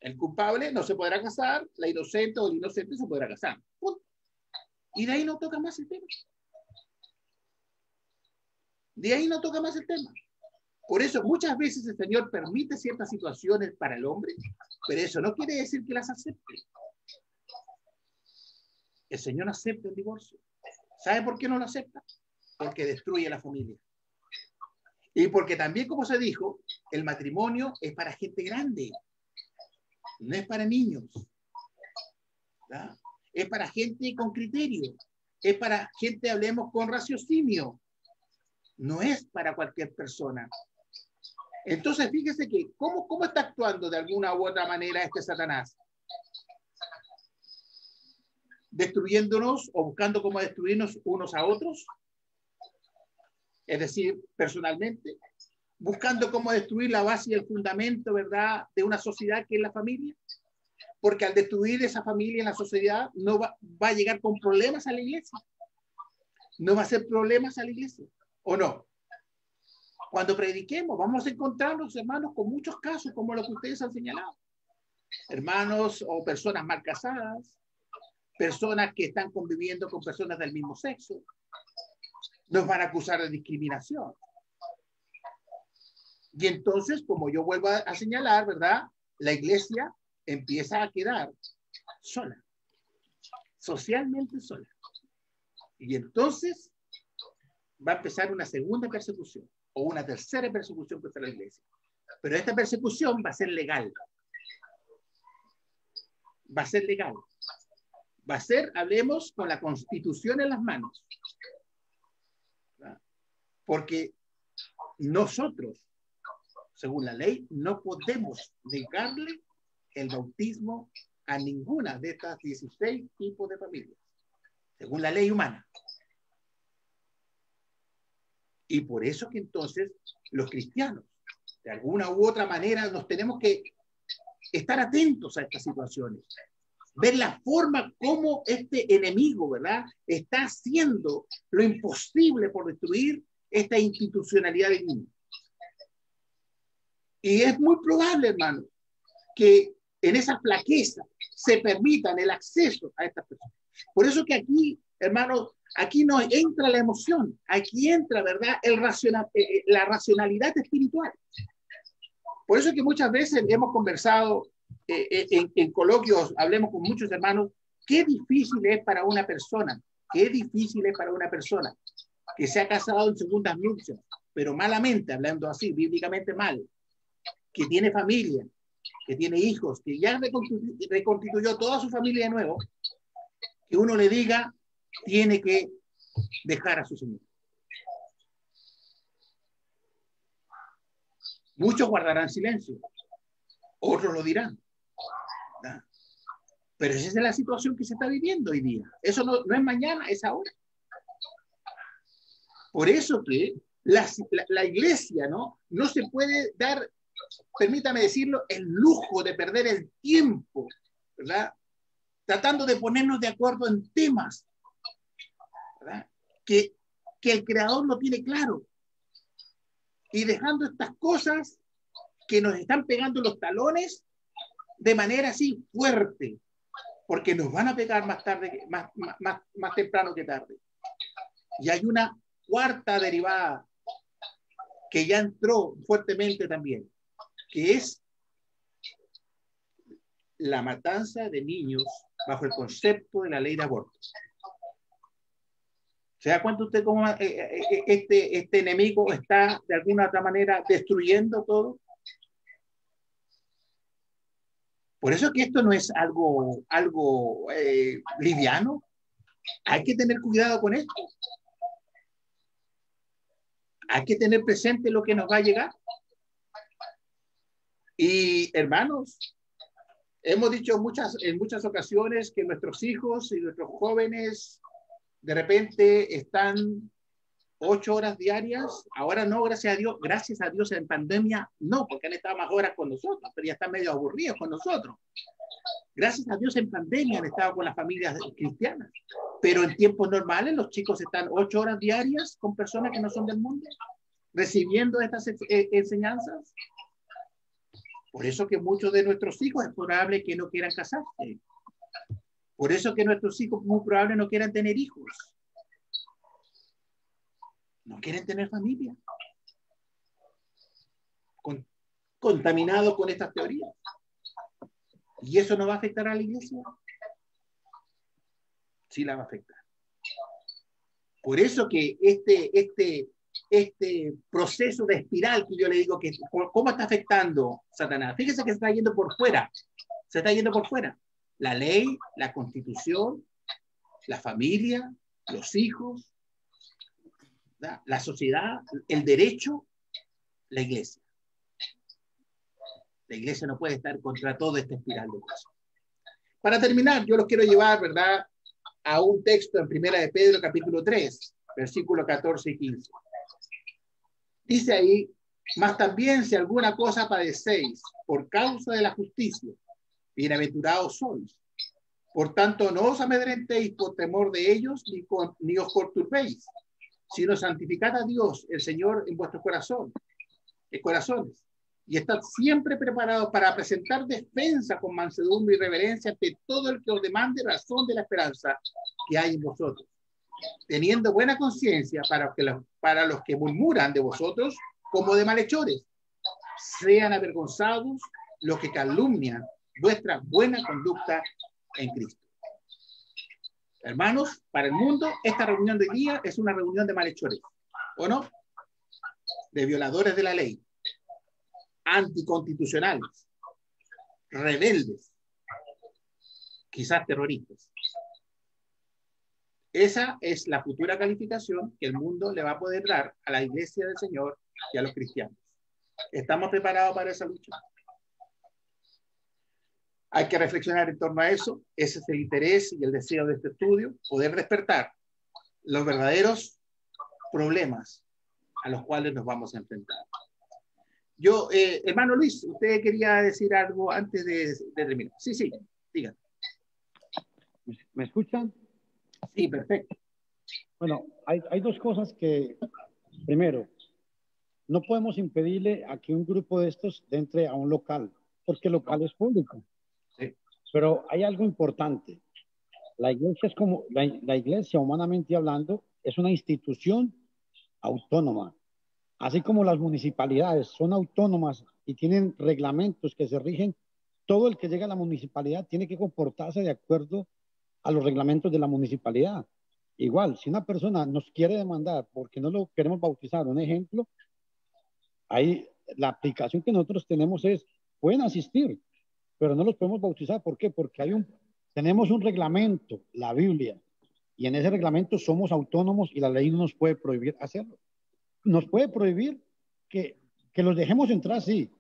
El culpable no se podrá casar, la inocente o el inocente se podrá casar. Punto. Y de ahí no toca más el tema. De ahí no toca más el tema. Por eso muchas veces el Señor permite ciertas situaciones para el hombre, pero eso no quiere decir que las acepte. El Señor acepta el divorcio. ¿Sabe por qué no lo acepta? Porque destruye la familia. Y porque también, como se dijo, el matrimonio es para gente grande, no es para niños, ¿verdad? Es para gente con criterio, es para gente, hablemos, con raciocinio, no es para cualquier persona. Entonces, fíjese que, ¿cómo está actuando de alguna u otra manera este Satanás? Destruyéndonos o buscando cómo destruirnos unos a otros, es decir, personalmente, buscando cómo destruir la base y el fundamento, ¿verdad?, de una sociedad que es la familia, porque al destruir esa familia en la sociedad no va a llegar con problemas a la iglesia, no va a ser problemas a la iglesia, ¿o no? Cuando prediquemos vamos a encontrarnos, hermanos, con muchos casos como los que ustedes han señalado, hermanos o personas mal casadas, personas que están conviviendo con personas del mismo sexo, nos van a acusar de discriminación. Y entonces, como yo vuelvo a señalar, ¿verdad?, la iglesia empieza a quedar sola, socialmente sola. Y entonces va a empezar una segunda persecución o una tercera persecución contra la iglesia. Pero esta persecución va a ser legal. Va a ser legal. Va a ser, hablemos, con la Constitución en las manos. ¿Verdad? Porque nosotros, según la ley, no podemos negarle el bautismo a ninguna de estas 16 tipos de familias, según la ley humana. Y por eso que entonces los cristianos, de alguna u otra manera, nos tenemos que estar atentos a estas situaciones, ver la forma como este enemigo, ¿verdad?, está haciendo lo imposible por destruir esta institucionalidad divina. Y es muy probable, hermano, que en esa flaqueza se permitan el acceso a estas personas. Por eso que aquí, hermano, aquí no entra la emoción, aquí entra, ¿verdad?, la racionalidad espiritual. Por eso que muchas veces hemos conversado en coloquios, hablemos con muchos hermanos, qué difícil es para una persona, qué difícil es para una persona que se ha casado en segundas nupcias, pero malamente, hablando así, bíblicamente mal, que tiene familia, que tiene hijos, que ya reconstituyó toda su familia de nuevo, que uno le diga, tiene que dejar a su Señor. Muchos guardarán silencio, otros lo dirán, ¿verdad? Pero esa es la situación que se está viviendo hoy día. Eso no es mañana, es ahora. Por eso que la iglesia no se puede dar, permítame decirlo, el lujo de perder el tiempo, ¿verdad?, tratando de ponernos de acuerdo en temas, ¿verdad?, que el Creador lo tiene claro, y dejando estas cosas que nos están pegando los talones de manera así fuerte, porque nos van a pegar más tarde, más temprano que tarde. Y hay una cuarta derivada que ya entró fuertemente también, que es la matanza de niños bajo el concepto de la ley de aborto. ¿Se da cuenta usted cómo este enemigo está de alguna otra manera destruyendo todo? Por eso que esto no es algo liviano. Hay que tener cuidado con esto. Hay que tener presente lo que nos va a llegar. Y hermanos, Hemos dicho en muchas ocasiones que nuestros hijos y nuestros jóvenes de repente están 8 horas diarias. Ahora no, gracias a Dios en pandemia no, porque han estado más horas con nosotros, pero ya están medio aburridos con nosotros. Gracias a Dios en pandemia han estado con las familias cristianas, pero en tiempos normales los chicos están 8 horas diarias con personas que no son del mundo, recibiendo estas enseñanzas. Por eso que muchos de nuestros hijos es probable que no quieran casarse. Por eso que nuestros hijos muy probable no quieran tener hijos. No quieren tener familia. Contaminados con estas teorías. ¿Y eso no va a afectar a la iglesia? Sí la va a afectar. Por eso que este proceso de espiral que yo le digo que cómo está afectando Satanás. Fíjese que se está yendo por fuera. Se está yendo por fuera. La ley, la constitución, la familia, los hijos, la sociedad, el derecho, la iglesia. La iglesia no puede estar contra toda esta espiral de cosas. Para terminar, yo los quiero llevar, ¿verdad?, a un texto en Primera de Pedro, capítulo 3, versículos 14 y 15. Dice ahí, mas también si alguna cosa padecéis por causa de la justicia, bienaventurados sois. Por tanto, no os amedrentéis por temor de ellos, ni os perturbéis, sino santificad a Dios, el Señor, en vuestros corazones, y estad siempre preparados para presentar defensa con mansedumbre y reverencia ante todo el que os demande razón de la esperanza que hay en vosotros, teniendo buena conciencia para los que murmuran de vosotros como de malhechores, sean avergonzados los que calumnian vuestra buena conducta en Cristo. Hermanos, para el mundo, esta reunión de día es una reunión de malhechores, ¿o no? De violadores de la ley, anticonstitucionales, rebeldes, quizás terroristas. Esa es la futura calificación que el mundo le va a poder dar a la iglesia del Señor y a los cristianos. ¿Estamos preparados para esa lucha? Hay que reflexionar en torno a eso. Ese es el interés y el deseo de este estudio, poder despertar los verdaderos problemas a los cuales nos vamos a enfrentar. Yo, hermano Luis, usted quería decir algo antes de terminar. Sí, diga. ¿Me escuchan? Sí, perfecto. Bueno, hay dos cosas que, primero, no podemos impedirle a que un grupo de estos entre a un local, porque el local es público. Sí. Pero hay algo importante. La iglesia es como, la iglesia, humanamente hablando, es una institución autónoma. Así como las municipalidades son autónomas y tienen reglamentos que se rigen, todo el que llega a la municipalidad tiene que comportarse de acuerdo a los reglamentos de la municipalidad. Igual, si una persona nos quiere demandar porque no lo queremos bautizar, un ejemplo, ahí la aplicación que nosotros tenemos es, pueden asistir, pero no los podemos bautizar. ¿Por qué? Porque tenemos un reglamento, la Biblia, y en ese reglamento somos autónomos y la ley no nos puede prohibir hacerlo. Nos puede prohibir que los dejemos entrar, sí.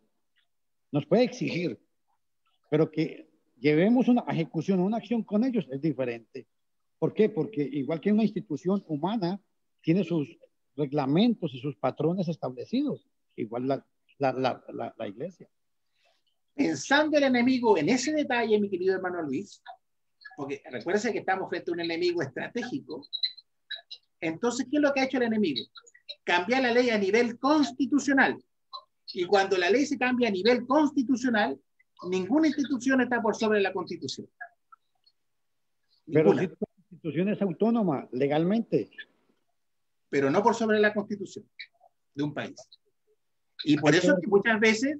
Nos puede exigir, pero que llevemos una ejecución, una acción con ellos es diferente. ¿Por qué? Porque igual que una institución humana tiene sus reglamentos y sus patrones establecidos, igual la iglesia. Pensando el enemigo en ese detalle, mi querido hermano Luis, porque recuérdense que estamos frente a un enemigo estratégico, entonces, ¿qué es lo que ha hecho el enemigo? Cambiar la ley a nivel constitucional. Y cuando la ley se cambia a nivel constitucional, ninguna institución está por sobre la Constitución. Ninguna. Pero si la Constitución es autónoma legalmente. Pero no por sobre la Constitución de un país. Y por eso que muchas veces,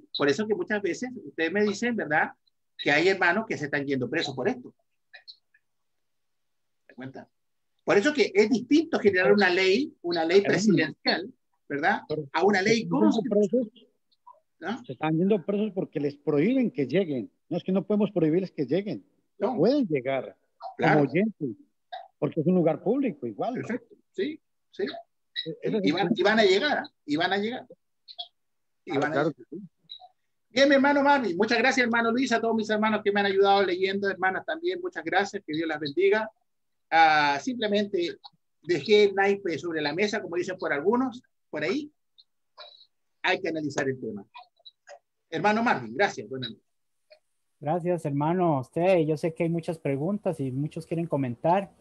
ustedes me dicen, ¿verdad?, que hay hermanos que se están yendo presos por esto. ¿Se cuenta? Por eso que es distinto generar una ley presidencial, ¿verdad?, a una ley constitucional. ¿No? Se están yendo presos porque les prohíben que lleguen. No es que no podemos prohibirles que lleguen. No. Pueden llegar, claro, como oyentes, porque es un lugar público igual. Perfecto, sí. Y van a llegar, y van a llegar. Claro que sí. Bien, mi hermano Marvin, muchas gracias, hermano Luis, a todos mis hermanos que me han ayudado leyendo, hermanas también, muchas gracias, que Dios las bendiga. Simplemente dejé el naipe sobre la mesa, como dicen por algunos, por ahí. Hay que analizar el tema. Hermano Marvin, gracias. Buenas noches. Gracias, hermano. Usted, yo sé que hay muchas preguntas y muchos quieren comentar,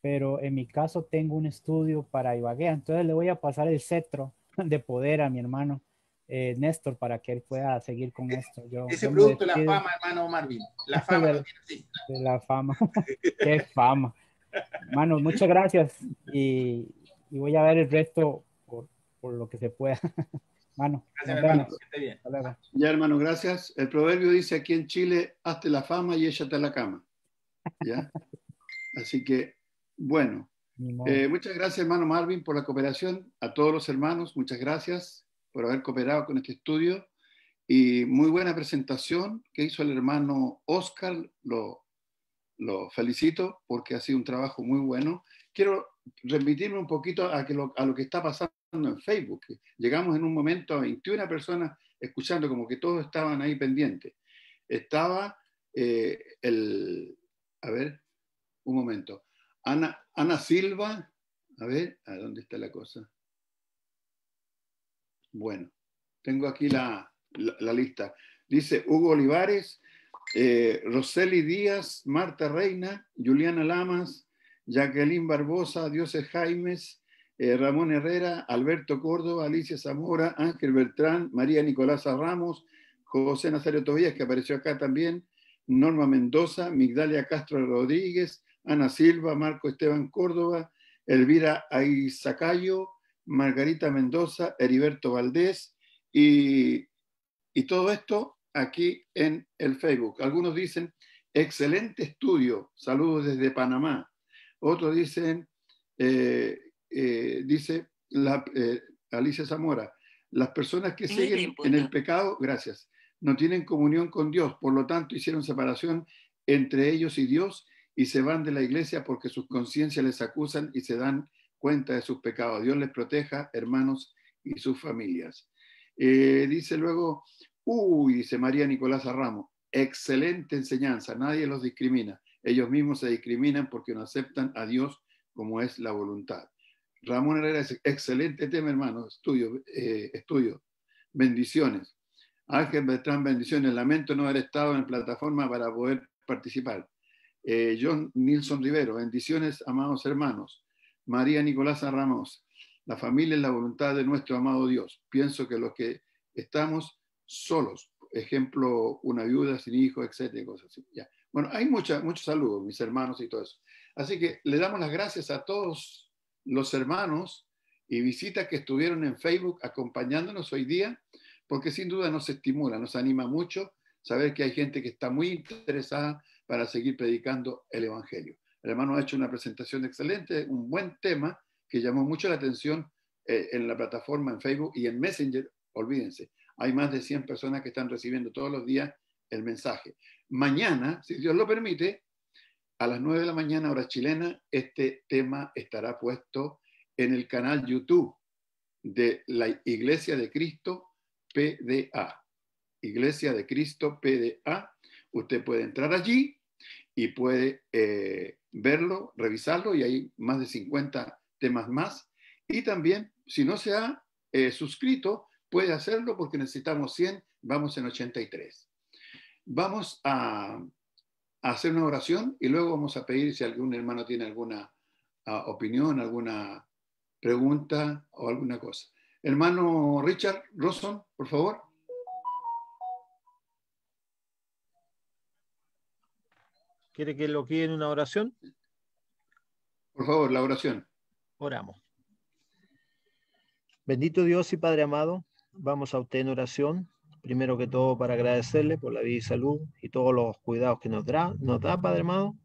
pero en mi caso tengo un estudio para Ibagué, entonces le voy a pasar el cetro de poder a mi hermano Néstor para que él pueda seguir con esto. Ese producto de la fama, hermano Marvin. La fama lo tiene así. De la fama. Qué fama. Hermano, muchas gracias y voy a ver el resto por lo que se pueda. Mano, gracias, hermano. Que esté bien. Ya, hermano, gracias. El proverbio dice aquí en Chile, hazte la fama y échate a la cama. ¿Ya? Así que, bueno. Muchas gracias, hermano Marvin, por la cooperación. A todos los hermanos, muchas gracias por haber cooperado con este estudio. Y muy buena presentación que hizo el hermano Oscar. Lo felicito porque ha sido un trabajo muy bueno. Quiero remitirme un poquito a lo que está pasando en Facebook. Llegamos en un momento a 21 personas escuchando, como que todos estaban ahí pendientes. Estaba a ver, un momento. Ana Silva, a ver, ¿a dónde está la cosa? Bueno, tengo aquí la lista. Dice Hugo Olivares, Roseli Díaz, Marta Reina, Juliana Lamas, Jacqueline Barbosa, Dioses Jaimes, Ramón Herrera, Alberto Córdoba, Alicia Zamora, Ángel Beltrán, María Nicolasa Ramos, José Nazario Tobías, que apareció acá también, Norma Mendoza, Migdalia Castro Rodríguez, Ana Silva, Marco Esteban Córdoba, Elvira Aizacayo, Margarita Mendoza, Heriberto Valdés y todo esto aquí en el Facebook. Algunos dicen, excelente estudio, saludos desde Panamá. Otros dicen, dice Alicia Zamora, las personas que siguen en el pecado, gracias, no tienen comunión con Dios, por lo tanto hicieron separación entre ellos y Dios y se van de la iglesia porque sus conciencias les acusan y se dan cuenta de sus pecados. Dios les proteja, hermanos y sus familias. Dice luego, dice María Nicolasa Ramos, excelente enseñanza, nadie los discrimina, ellos mismos se discriminan porque no aceptan a Dios como es la voluntad. Ramón Herrera dice, excelente tema, hermano, estudio, bendiciones. Ángel Beltrán, bendiciones, lamento no haber estado en plataforma para poder participar. John Nilson Rivero, bendiciones, amados hermanos. María Nicolasa Ramos, la familia es la voluntad de nuestro amado Dios. Pienso que los que estamos solos, ejemplo, una viuda sin hijo, etcétera, cosas así. Ya. Bueno, hay muchos saludos, mis hermanos y todo eso. Así que le damos las gracias a todos los hermanos y visitas que estuvieron en Facebook acompañándonos hoy día, porque sin duda nos estimula, nos anima mucho saber que hay gente que está muy interesada para seguir predicando el Evangelio. El hermano ha hecho una presentación excelente, un buen tema que llamó mucho la atención en la plataforma en Facebook y en Messenger, olvídense. Hay más de 100 personas que están recibiendo todos los días el mensaje. Mañana, si Dios lo permite, a las 9 de la mañana, hora chilena, este tema estará puesto en el canal YouTube de la Iglesia de Cristo PDA. Iglesia de Cristo PDA. Usted puede entrar allí y puede verlo, revisarlo, y hay más de 50 temas más. Y también, si no se ha suscrito, puede hacerlo porque necesitamos 100, vamos en 83. Vamos a hacer una oración y luego vamos a pedir si algún hermano tiene alguna opinión, alguna pregunta o alguna cosa. Hermano Richard Rosson, por favor. ¿Quiere que lo guíe en una oración? Por favor, la oración. Oramos. Bendito Dios y Padre amado, vamos a usted en oración, primero que todo para agradecerle por la vida y salud y todos los cuidados que nos da, Padre amado.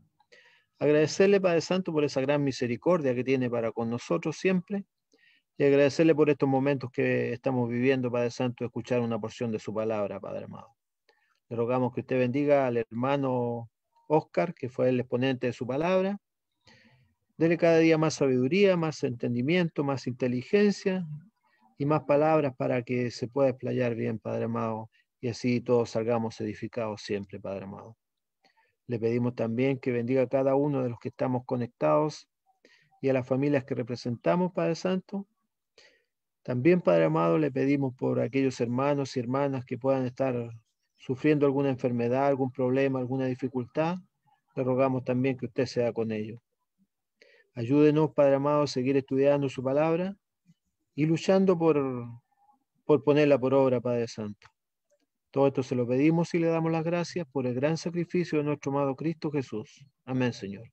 Agradecerle, Padre Santo, por esa gran misericordia que tiene para con nosotros siempre, y agradecerle por estos momentos que estamos viviendo, Padre Santo, escuchar una porción de su palabra, Padre amado. Le rogamos que usted bendiga al hermano Oscar, que fue el exponente de su palabra. Dele cada día más sabiduría, más entendimiento, más inteligencia y más palabras para que se pueda explayar bien, Padre amado, y así todos salgamos edificados siempre, Padre amado. Le pedimos también que bendiga a cada uno de los que estamos conectados y a las familias que representamos, Padre Santo. También, Padre amado, le pedimos por aquellos hermanos y hermanas que puedan estar sufriendo alguna enfermedad, algún problema, alguna dificultad. Le rogamos también que usted sea con ellos. Ayúdenos, Padre amado, a seguir estudiando su palabra y luchando por ponerla por obra, Padre Santo. Todo esto se lo pedimos y le damos las gracias por el gran sacrificio de nuestro amado Cristo Jesús. Amén, Señor.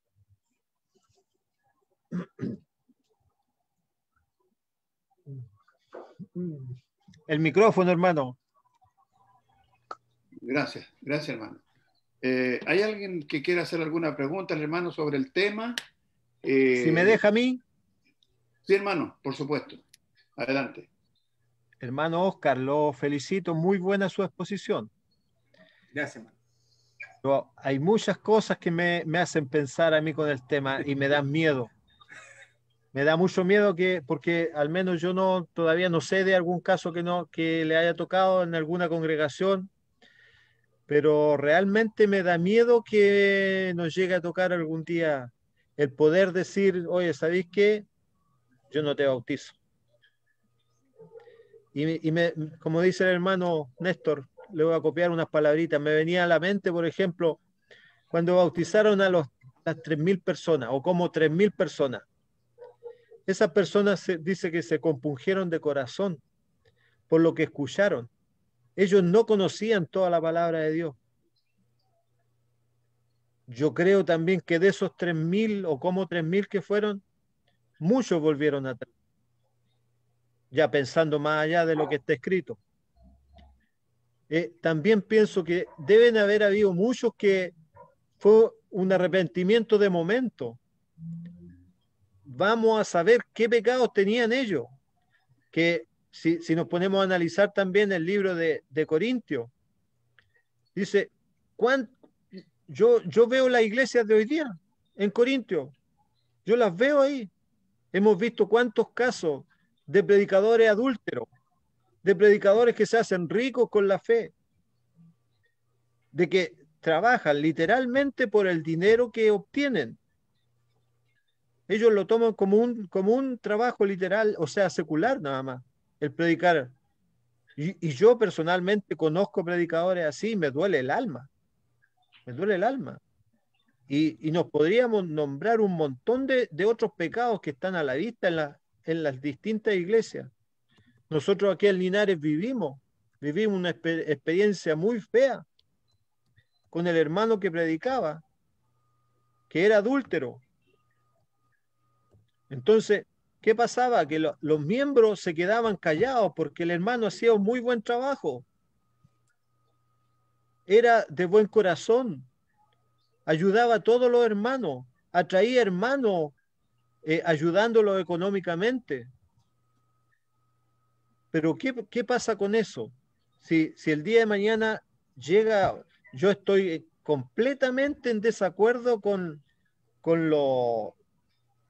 El micrófono, hermano. Gracias, hermano. ¿Hay alguien que quiera hacer alguna pregunta, hermano, sobre el tema? Si me deja a mí. Sí, hermano, por supuesto. Adelante. Hermano Oscar, lo felicito. Muy buena su exposición. Gracias, hermano. Pero hay muchas cosas que me hacen pensar a mí con el tema y me dan miedo. Me da mucho miedo porque al menos yo todavía no sé de algún caso que le haya tocado en alguna congregación, pero realmente me da miedo que nos llegue a tocar algún día el poder decir, oye, ¿sabéis qué? Yo no te bautizo. Como dice el hermano Néstor, le voy a copiar unas palabritas. Me venía a la mente, por ejemplo, cuando bautizaron a las 3.000 personas, o como 3.000 personas. Esas personas dice que se compungieron de corazón por lo que escucharon. Ellos no conocían toda la palabra de Dios. Yo creo también que de esos 3.000 o como 3.000 que fueron, muchos volvieron atrás. Ya pensando más allá de lo que está escrito. También pienso que deben haber habido muchos que fue un arrepentimiento de momento. Vamos a saber qué pecados tenían ellos. Que si nos ponemos a analizar también el libro de Corintios, dice, yo veo las iglesias de hoy día en Corintios, yo las veo ahí. Hemos visto cuántos casos de predicadores adúlteros, de predicadores que se hacen ricos con la fe, de que trabajan literalmente por el dinero que obtienen. Ellos lo toman como un trabajo literal, o sea, secular nada más, el predicar. Y yo personalmente conozco predicadores así y me duele el alma. Me duele el alma. Y nos podríamos nombrar un montón de otros pecados que están a la vista en las distintas iglesias. Nosotros aquí en Linares vivimos una experiencia muy fea con el hermano que predicaba, que era adúltero. Entonces, ¿qué pasaba? Que los miembros se quedaban callados porque el hermano hacía un muy buen trabajo. Era de buen corazón. Ayudaba a todos los hermanos. Atraía hermanos ayudándolos económicamente. Pero ¿qué pasa con eso? Si el día de mañana llega, yo estoy completamente en desacuerdo con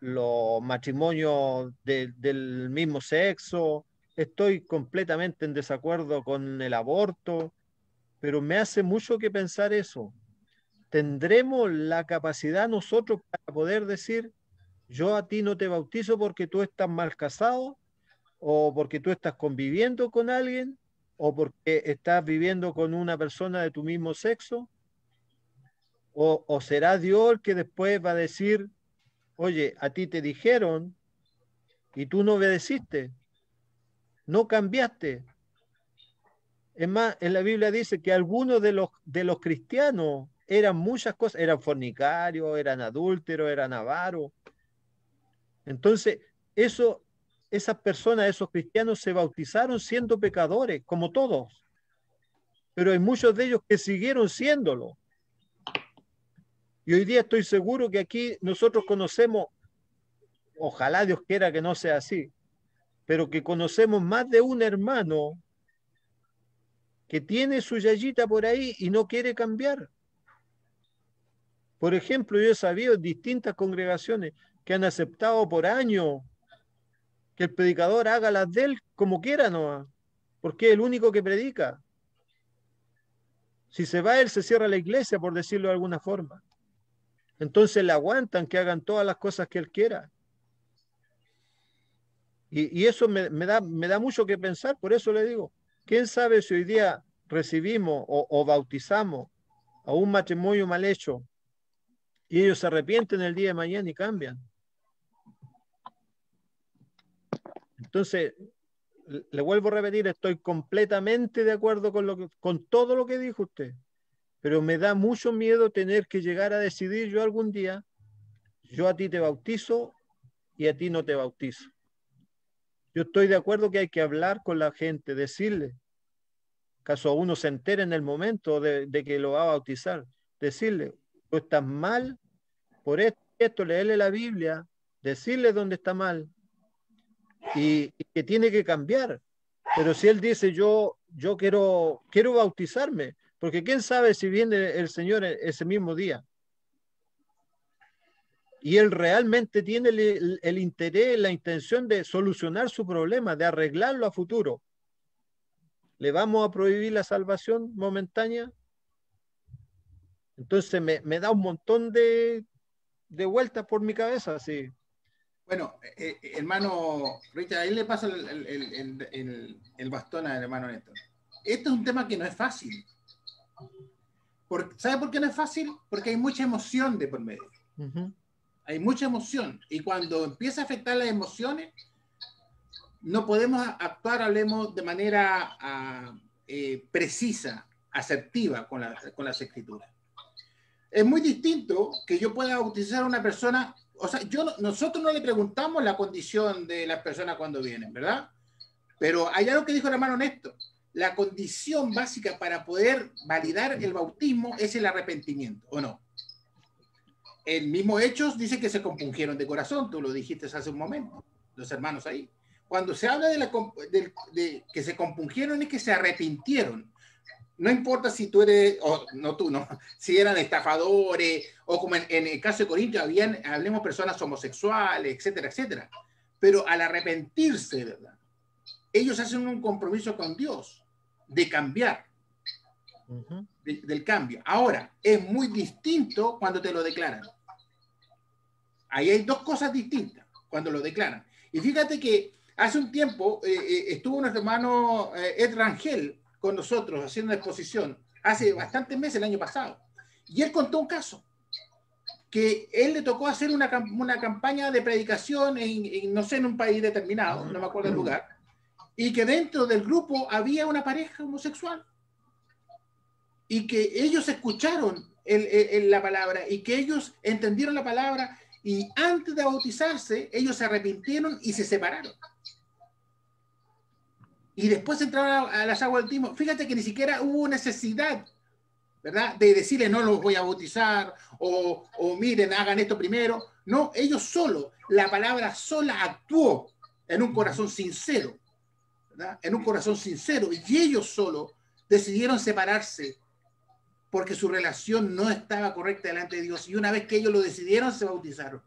los matrimonios del mismo sexo, estoy completamente en desacuerdo con el aborto, pero me hace mucho que pensar eso. ¿Tendremos la capacidad nosotros para poder decir, yo a ti no te bautizo porque tú estás mal casado, o porque tú estás conviviendo con alguien, o porque estás viviendo con una persona de tu mismo sexo? ¿O será Dios el que después va a decir, oye, a ti te dijeron y tú no obedeciste, no cambiaste? Es más, en la Biblia dice que algunos de los cristianos eran muchas cosas, eran fornicarios, eran adúlteros, eran avaros. Entonces, esas personas, esos cristianos se bautizaron siendo pecadores, como todos, pero hay muchos de ellos que siguieron siéndolo. Y hoy día estoy seguro que aquí nosotros conocemos, ojalá Dios quiera que no sea así, pero que conocemos más de un hermano que tiene su yayita por ahí y no quiere cambiar. Por ejemplo, yo he sabido en distintas congregaciones que han aceptado por años que el predicador haga las de él como quiera, ¿no? Porque es el único que predica. Si se va él, se cierra la iglesia, por decirlo de alguna forma. Entonces le aguantan que hagan todas las cosas que él quiera. Y eso me da mucho que pensar, por eso le digo, ¿quién sabe si hoy día recibimos o bautizamos a un matrimonio mal hecho y ellos se arrepienten el día de mañana y cambian? Entonces, le vuelvo a repetir, estoy completamente de acuerdo con todo lo que dijo usted, pero me da mucho miedo tener que llegar a decidir yo algún día, yo a ti te bautizo y a ti no te bautizo. Yo estoy de acuerdo que hay que hablar con la gente, decirle, caso uno se entere en el momento de que lo va a bautizar, decirle, tú estás mal por esto, leerle la Biblia, decirle dónde está mal y que tiene que cambiar. Pero si él dice, yo quiero bautizarme, porque quién sabe si viene el Señor ese mismo día. Y él realmente tiene el interés, la intención de solucionar su problema, de arreglarlo a futuro. ¿Le vamos a prohibir la salvación momentánea? Entonces me da un montón de vueltas por mi cabeza, sí. Bueno, hermano Richard, ahí le paso el bastón al hermano Néstor. Esto es un tema que no es fácil. ¿Sabe por qué no es fácil? Porque hay mucha emoción de por medio. Hay mucha emoción. Y cuando empieza a afectar las emociones, no podemos actuar, hablemos de manera precisa, asertiva con las escrituras. Es muy distinto que yo pueda bautizar a una persona. O sea, nosotros no le preguntamos la condición de las personas cuando vienen, ¿verdad? Pero hay algo que dijo el hermano Néstor. La condición básica para poder validar el bautismo es el arrepentimiento, ¿o no? El mismo Hechos dice que se compungieron de corazón, tú lo dijiste hace un momento, los hermanos ahí. Cuando se habla de que se compungieron es que se arrepintieron. No importa si tú eres, o no tú, no, si eran estafadores, o como en el caso de Corinto, hablemos personas homosexuales, etcétera, etcétera. Pero al arrepentirse, ¿verdad? Ellos hacen un compromiso con Dios de cambiar, del cambio. Ahora, es muy distinto cuando te lo declaran. Ahí hay dos cosas distintas cuando lo declaran. Y fíjate que hace un tiempo estuvo nuestro hermano Ed Rangel con nosotros haciendo una exposición hace bastantes meses, el año pasado. Y él contó un caso que él le tocó hacer una campaña de predicación no sé, en un país determinado, no me acuerdo el lugar, y que dentro del grupo había una pareja homosexual y que ellos escucharon la palabra y que ellos entendieron la palabra y antes de bautizarse ellos se arrepintieron y se separaron. Y después entraron a las aguas del bautismo. Fíjate que ni siquiera hubo necesidad, ¿verdad?, de decirle no los voy a bautizar o miren, hagan esto primero. No, ellos solo, la palabra sola actuó en un corazón sincero, ¿verdad? En un corazón sincero. Y ellos solo decidieron separarse porque su relación no estaba correcta delante de Dios. Y una vez que ellos lo decidieron, se bautizaron.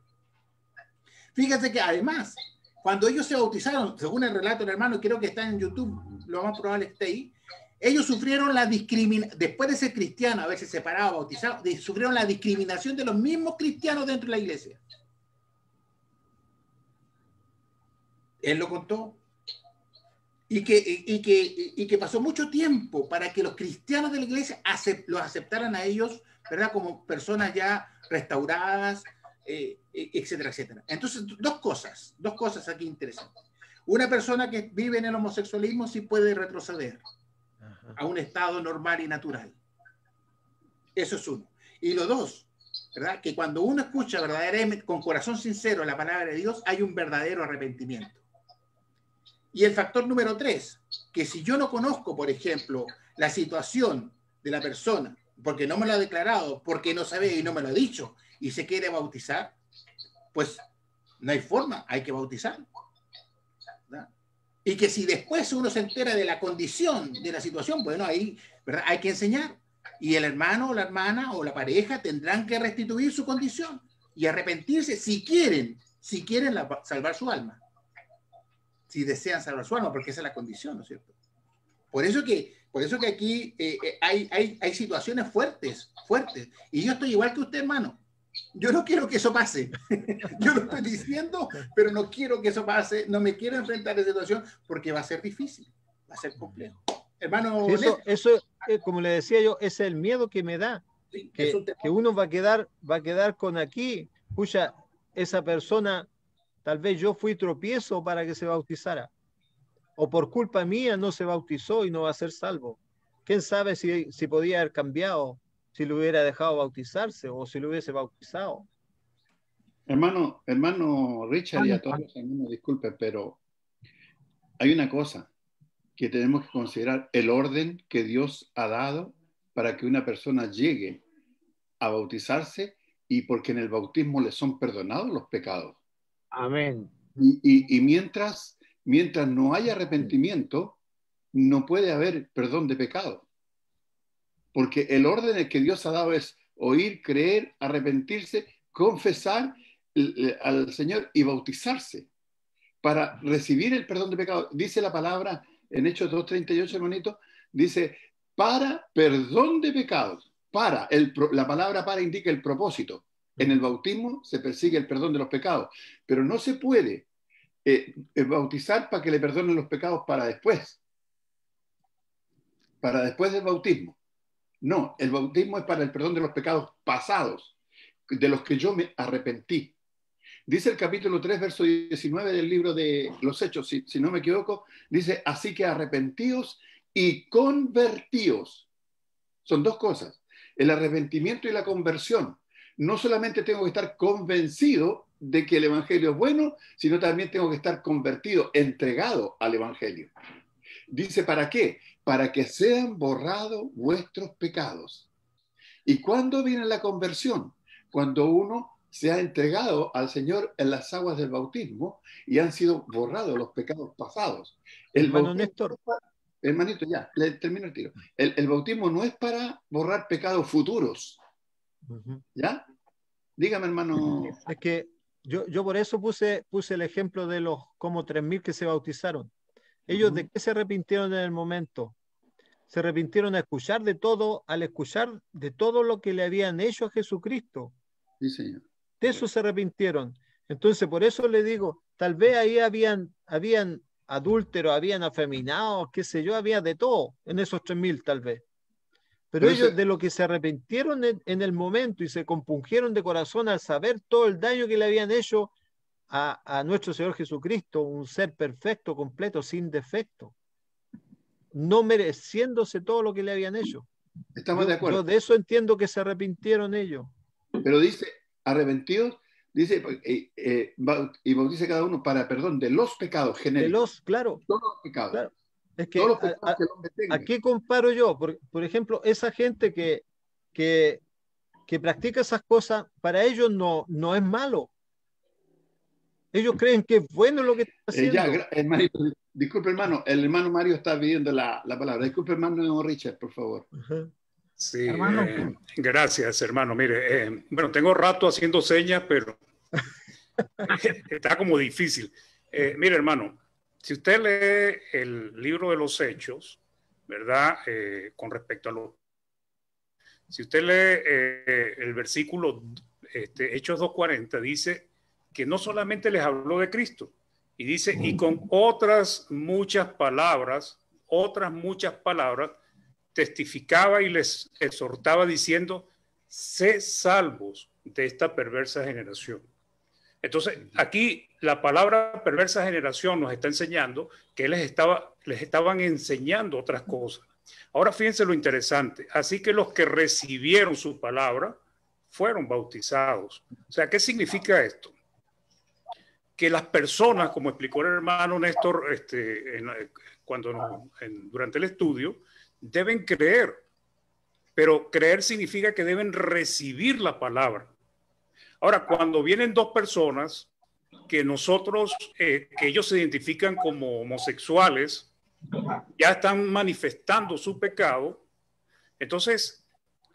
Fíjate que además, cuando ellos se bautizaron, según el relato del hermano, creo que está en YouTube, lo más probable es que esté ahí, ellos sufrieron la discriminación, después de ser cristianos, a veces separados, bautizados, sufrieron la discriminación de los mismos cristianos dentro de la iglesia. Él lo contó. Y que pasó mucho tiempo para que los cristianos de la iglesia los aceptaran a ellos, ¿verdad?, como personas ya restauradas, etcétera, etcétera. Entonces, dos cosas aquí interesantes. Una persona que vive en el homosexualismo sí puede retroceder a un estado normal y natural. Eso es uno. Y lo dos, ¿verdad?, que cuando uno escucha verdaderamente, con corazón sincero, la palabra de Dios, hay un verdadero arrepentimiento. Y el factor número 3, que si yo no conozco, por ejemplo, la situación de la persona, porque no me lo ha declarado, porque no sabe y no me lo ha dicho, y se quiere bautizar, pues no hay forma, hay que bautizar, ¿verdad? Y que si después uno se entera de la condición, de la situación, bueno, ahí, ¿verdad?, hay que enseñar. Y el hermano o la hermana o la pareja tendrán que restituir su condición y arrepentirse si quieren salvar su alma. Si desean salvar su alma, porque esa es la condición, ¿no es cierto? Por eso que Por eso que aquí hay situaciones fuertes. Y yo estoy igual que usted, hermano. Yo no quiero que eso pase. Yo lo estoy diciendo, pero no quiero que eso pase. No me quiero enfrentar a esa situación porque va a ser difícil, va a ser complejo. Hermano, eso como le decía yo, ese es el miedo que me da. sí, que uno va a quedar con aquí. Pucha, esa persona, tal vez yo fui tropiezo para que se bautizara. O por culpa mía no se bautizó y no va a ser salvo. ¿Quién sabe si podía haber cambiado, si lo hubiera dejado bautizarse o si lo hubiese bautizado? Hermano Richard y a todos los hermanos, disculpen, pero hay una cosa que tenemos que considerar: el orden que Dios ha dado para que una persona llegue a bautizarse, y porque en el bautismo le son perdonados los pecados. Amén. Y mientras no haya arrepentimiento, no puede haber perdón de pecado. Porque el orden que Dios ha dado es oír, creer, arrepentirse, confesar al Señor y bautizarse para recibir el perdón de pecado. Dice la palabra en Hechos 2:38, hermanito, dice, para perdón de pecados. La palabra para indica el propósito. En el bautismo se persigue el perdón de los pecados, pero no se puede bautizar para que le perdonen los pecados para después del bautismo. No, el bautismo es para el perdón de los pecados pasados, de los que yo me arrepentí. Dice el capítulo 3, verso 19 del libro de los Hechos, si no me equivoco, dice, así que arrepentíos y convertíos. Son dos cosas, el arrepentimiento y la conversión. No solamente tengo que estar convencido de que el evangelio es bueno, sino también tengo que estar convertido, entregado al evangelio. Dice, ¿para qué? Para que sean borrados vuestros pecados. ¿Y cuándo viene la conversión? Cuando uno se ha entregado al Señor en las aguas del bautismo y han sido borrados los pecados pasados. Hermano Néstor. Hermanito, ya, le termino el tiro. El bautismo no es para borrar pecados futuros. ¿Ya? Dígame, hermano. Es que yo por eso puse el ejemplo de los como 3.000 que se bautizaron. Ellos, ¿de qué se arrepintieron en el momento? Se arrepintieron al escuchar de todo lo que le habían hecho a Jesucristo. Sí, señor. De eso se arrepintieron. Entonces, por eso le digo, tal vez ahí habían adúlteros, habían afeminados, qué sé yo, había de todo en esos 3.000 tal vez. Pero ellos de lo que se arrepintieron en el momento y se compungieron de corazón al saber todo el daño que le habían hecho a nuestro Señor Jesucristo, un ser perfecto, completo, sin defecto, no mereciéndose todo lo que le habían hecho. Estamos de acuerdo. Yo de eso entiendo que se arrepintieron ellos. Pero dice, arrepentidos, dice, y bautice cada uno para perdón de los pecados genéricos. Claro. Todos los pecados. Claro. Es que, todos los pecados que el hombre tenga. ¿a qué comparo yo? Por ejemplo, esa gente que practica esas cosas, para ellos no es malo. Ellos creen que es bueno lo que está haciendo. Hermanito, disculpe, hermano. El hermano Mario está pidiendo la palabra. Disculpe, hermano Richard, por favor. Sí, gracias, hermano. Mire, bueno, tengo rato haciendo señas, pero está como difícil. Mire, hermano, si usted lee el libro de los Hechos, ¿verdad? Con respecto a si usted lee el versículo Hechos 2:40, dice que no solamente les habló de Cristo, y dice, y con otras muchas palabras, testificaba y les exhortaba diciendo, sé salvos de esta perversa generación. Entonces, aquí la palabra perversa generación nos está enseñando que les estaban enseñando otras cosas. Ahora fíjense lo interesante. Así que los que recibieron su palabra fueron bautizados. O sea, ¿qué significa esto? Que las personas, como explicó el hermano Néstor durante el estudio, deben creer. Pero creer significa que deben recibir la palabra. Ahora, cuando vienen dos personas que ellos se identifican como homosexuales, ya están manifestando su pecado, entonces,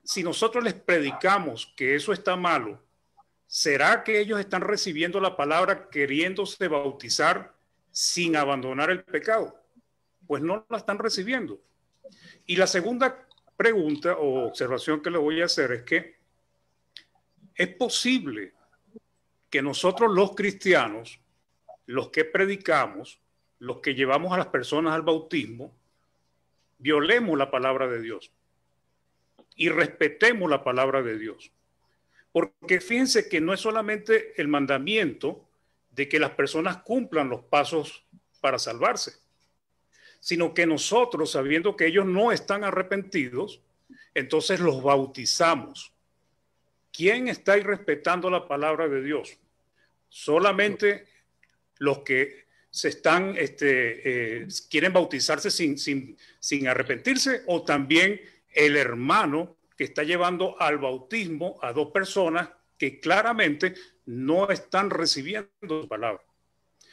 si nosotros les predicamos que eso está malo, ¿será que ellos están recibiendo la palabra queriéndose bautizar sin abandonar el pecado? Pues no la están recibiendo. Y la segunda pregunta o observación que le voy a hacer es que es posible que nosotros los cristianos, los que predicamos, los que llevamos a las personas al bautismo, violemos la palabra de Dios y respetemos la palabra de Dios. Porque fíjense que no es solamente el mandamiento de que las personas cumplan los pasos para salvarse, sino que nosotros, sabiendo que ellos no están arrepentidos, entonces los bautizamos. ¿Quién está irrespetando la palabra de Dios? Solamente los que se están, quieren bautizarse sin arrepentirse, o también el hermano que está llevando al bautismo a dos personas que claramente no están recibiendo la palabra.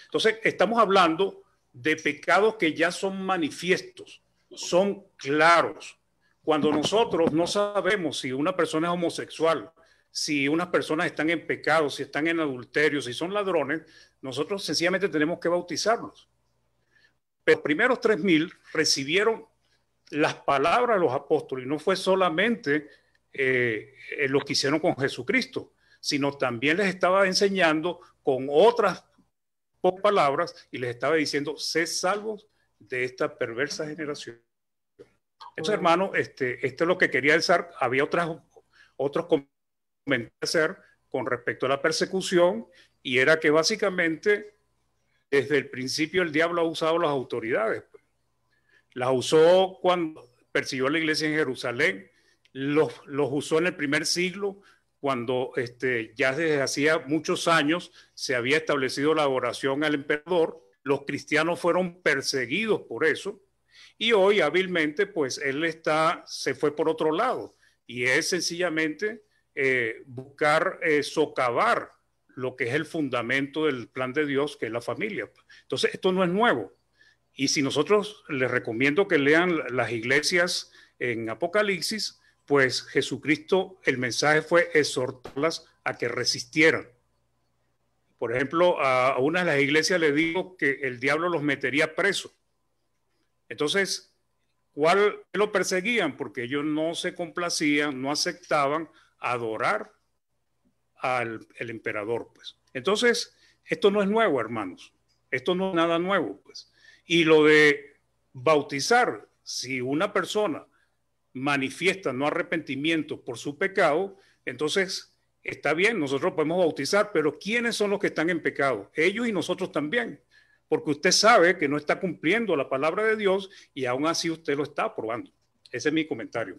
Entonces, estamos hablando de pecados que ya son manifiestos, son claros. Cuando nosotros no sabemos si una persona es homosexual, si unas personas están en pecado, si están en adulterio, si son ladrones, nosotros sencillamente tenemos que bautizarlos. Pero los primeros 3,000 recibieron las palabras de los apóstoles, y no fue solamente lo que hicieron con Jesucristo, sino también les estaba enseñando con otras palabras y les estaba diciendo: sed salvos de esta perversa generación. Entonces, hermano, esto es lo que quería decir. Había otros comentarios que hacer con respecto a la persecución, y era que básicamente desde el principio el diablo ha usado las autoridades. Las usó cuando persiguió a la iglesia en Jerusalén, los usó en el primer siglo, cuando ya desde hacía muchos años se había establecido la adoración al emperador. Los cristianos fueron perseguidos por eso, y hoy hábilmente pues él se fue por otro lado, y es sencillamente buscar socavar lo que es el fundamento del plan de Dios, que es la familia. Entonces, esto no es nuevo. Y si nosotros les recomiendo que lean las iglesias en Apocalipsis, pues Jesucristo, el mensaje fue exhortarlas a que resistieran. Por ejemplo, a una de las iglesias le dijo que el diablo los metería presos. Entonces, ¿cuál lo perseguían? Porque ellos no se complacían, no aceptaban adorar al emperador, pues. Entonces, esto no es nuevo, hermanos. Esto no es nada nuevo, pues. Y lo de bautizar, si una persona manifiesta no arrepentimiento por su pecado, entonces está bien, nosotros podemos bautizar, pero ¿quiénes son los que están en pecado? Ellos y nosotros también, porque usted sabe que no está cumpliendo la palabra de Dios y aún así usted lo está aprobando. Ese es mi comentario.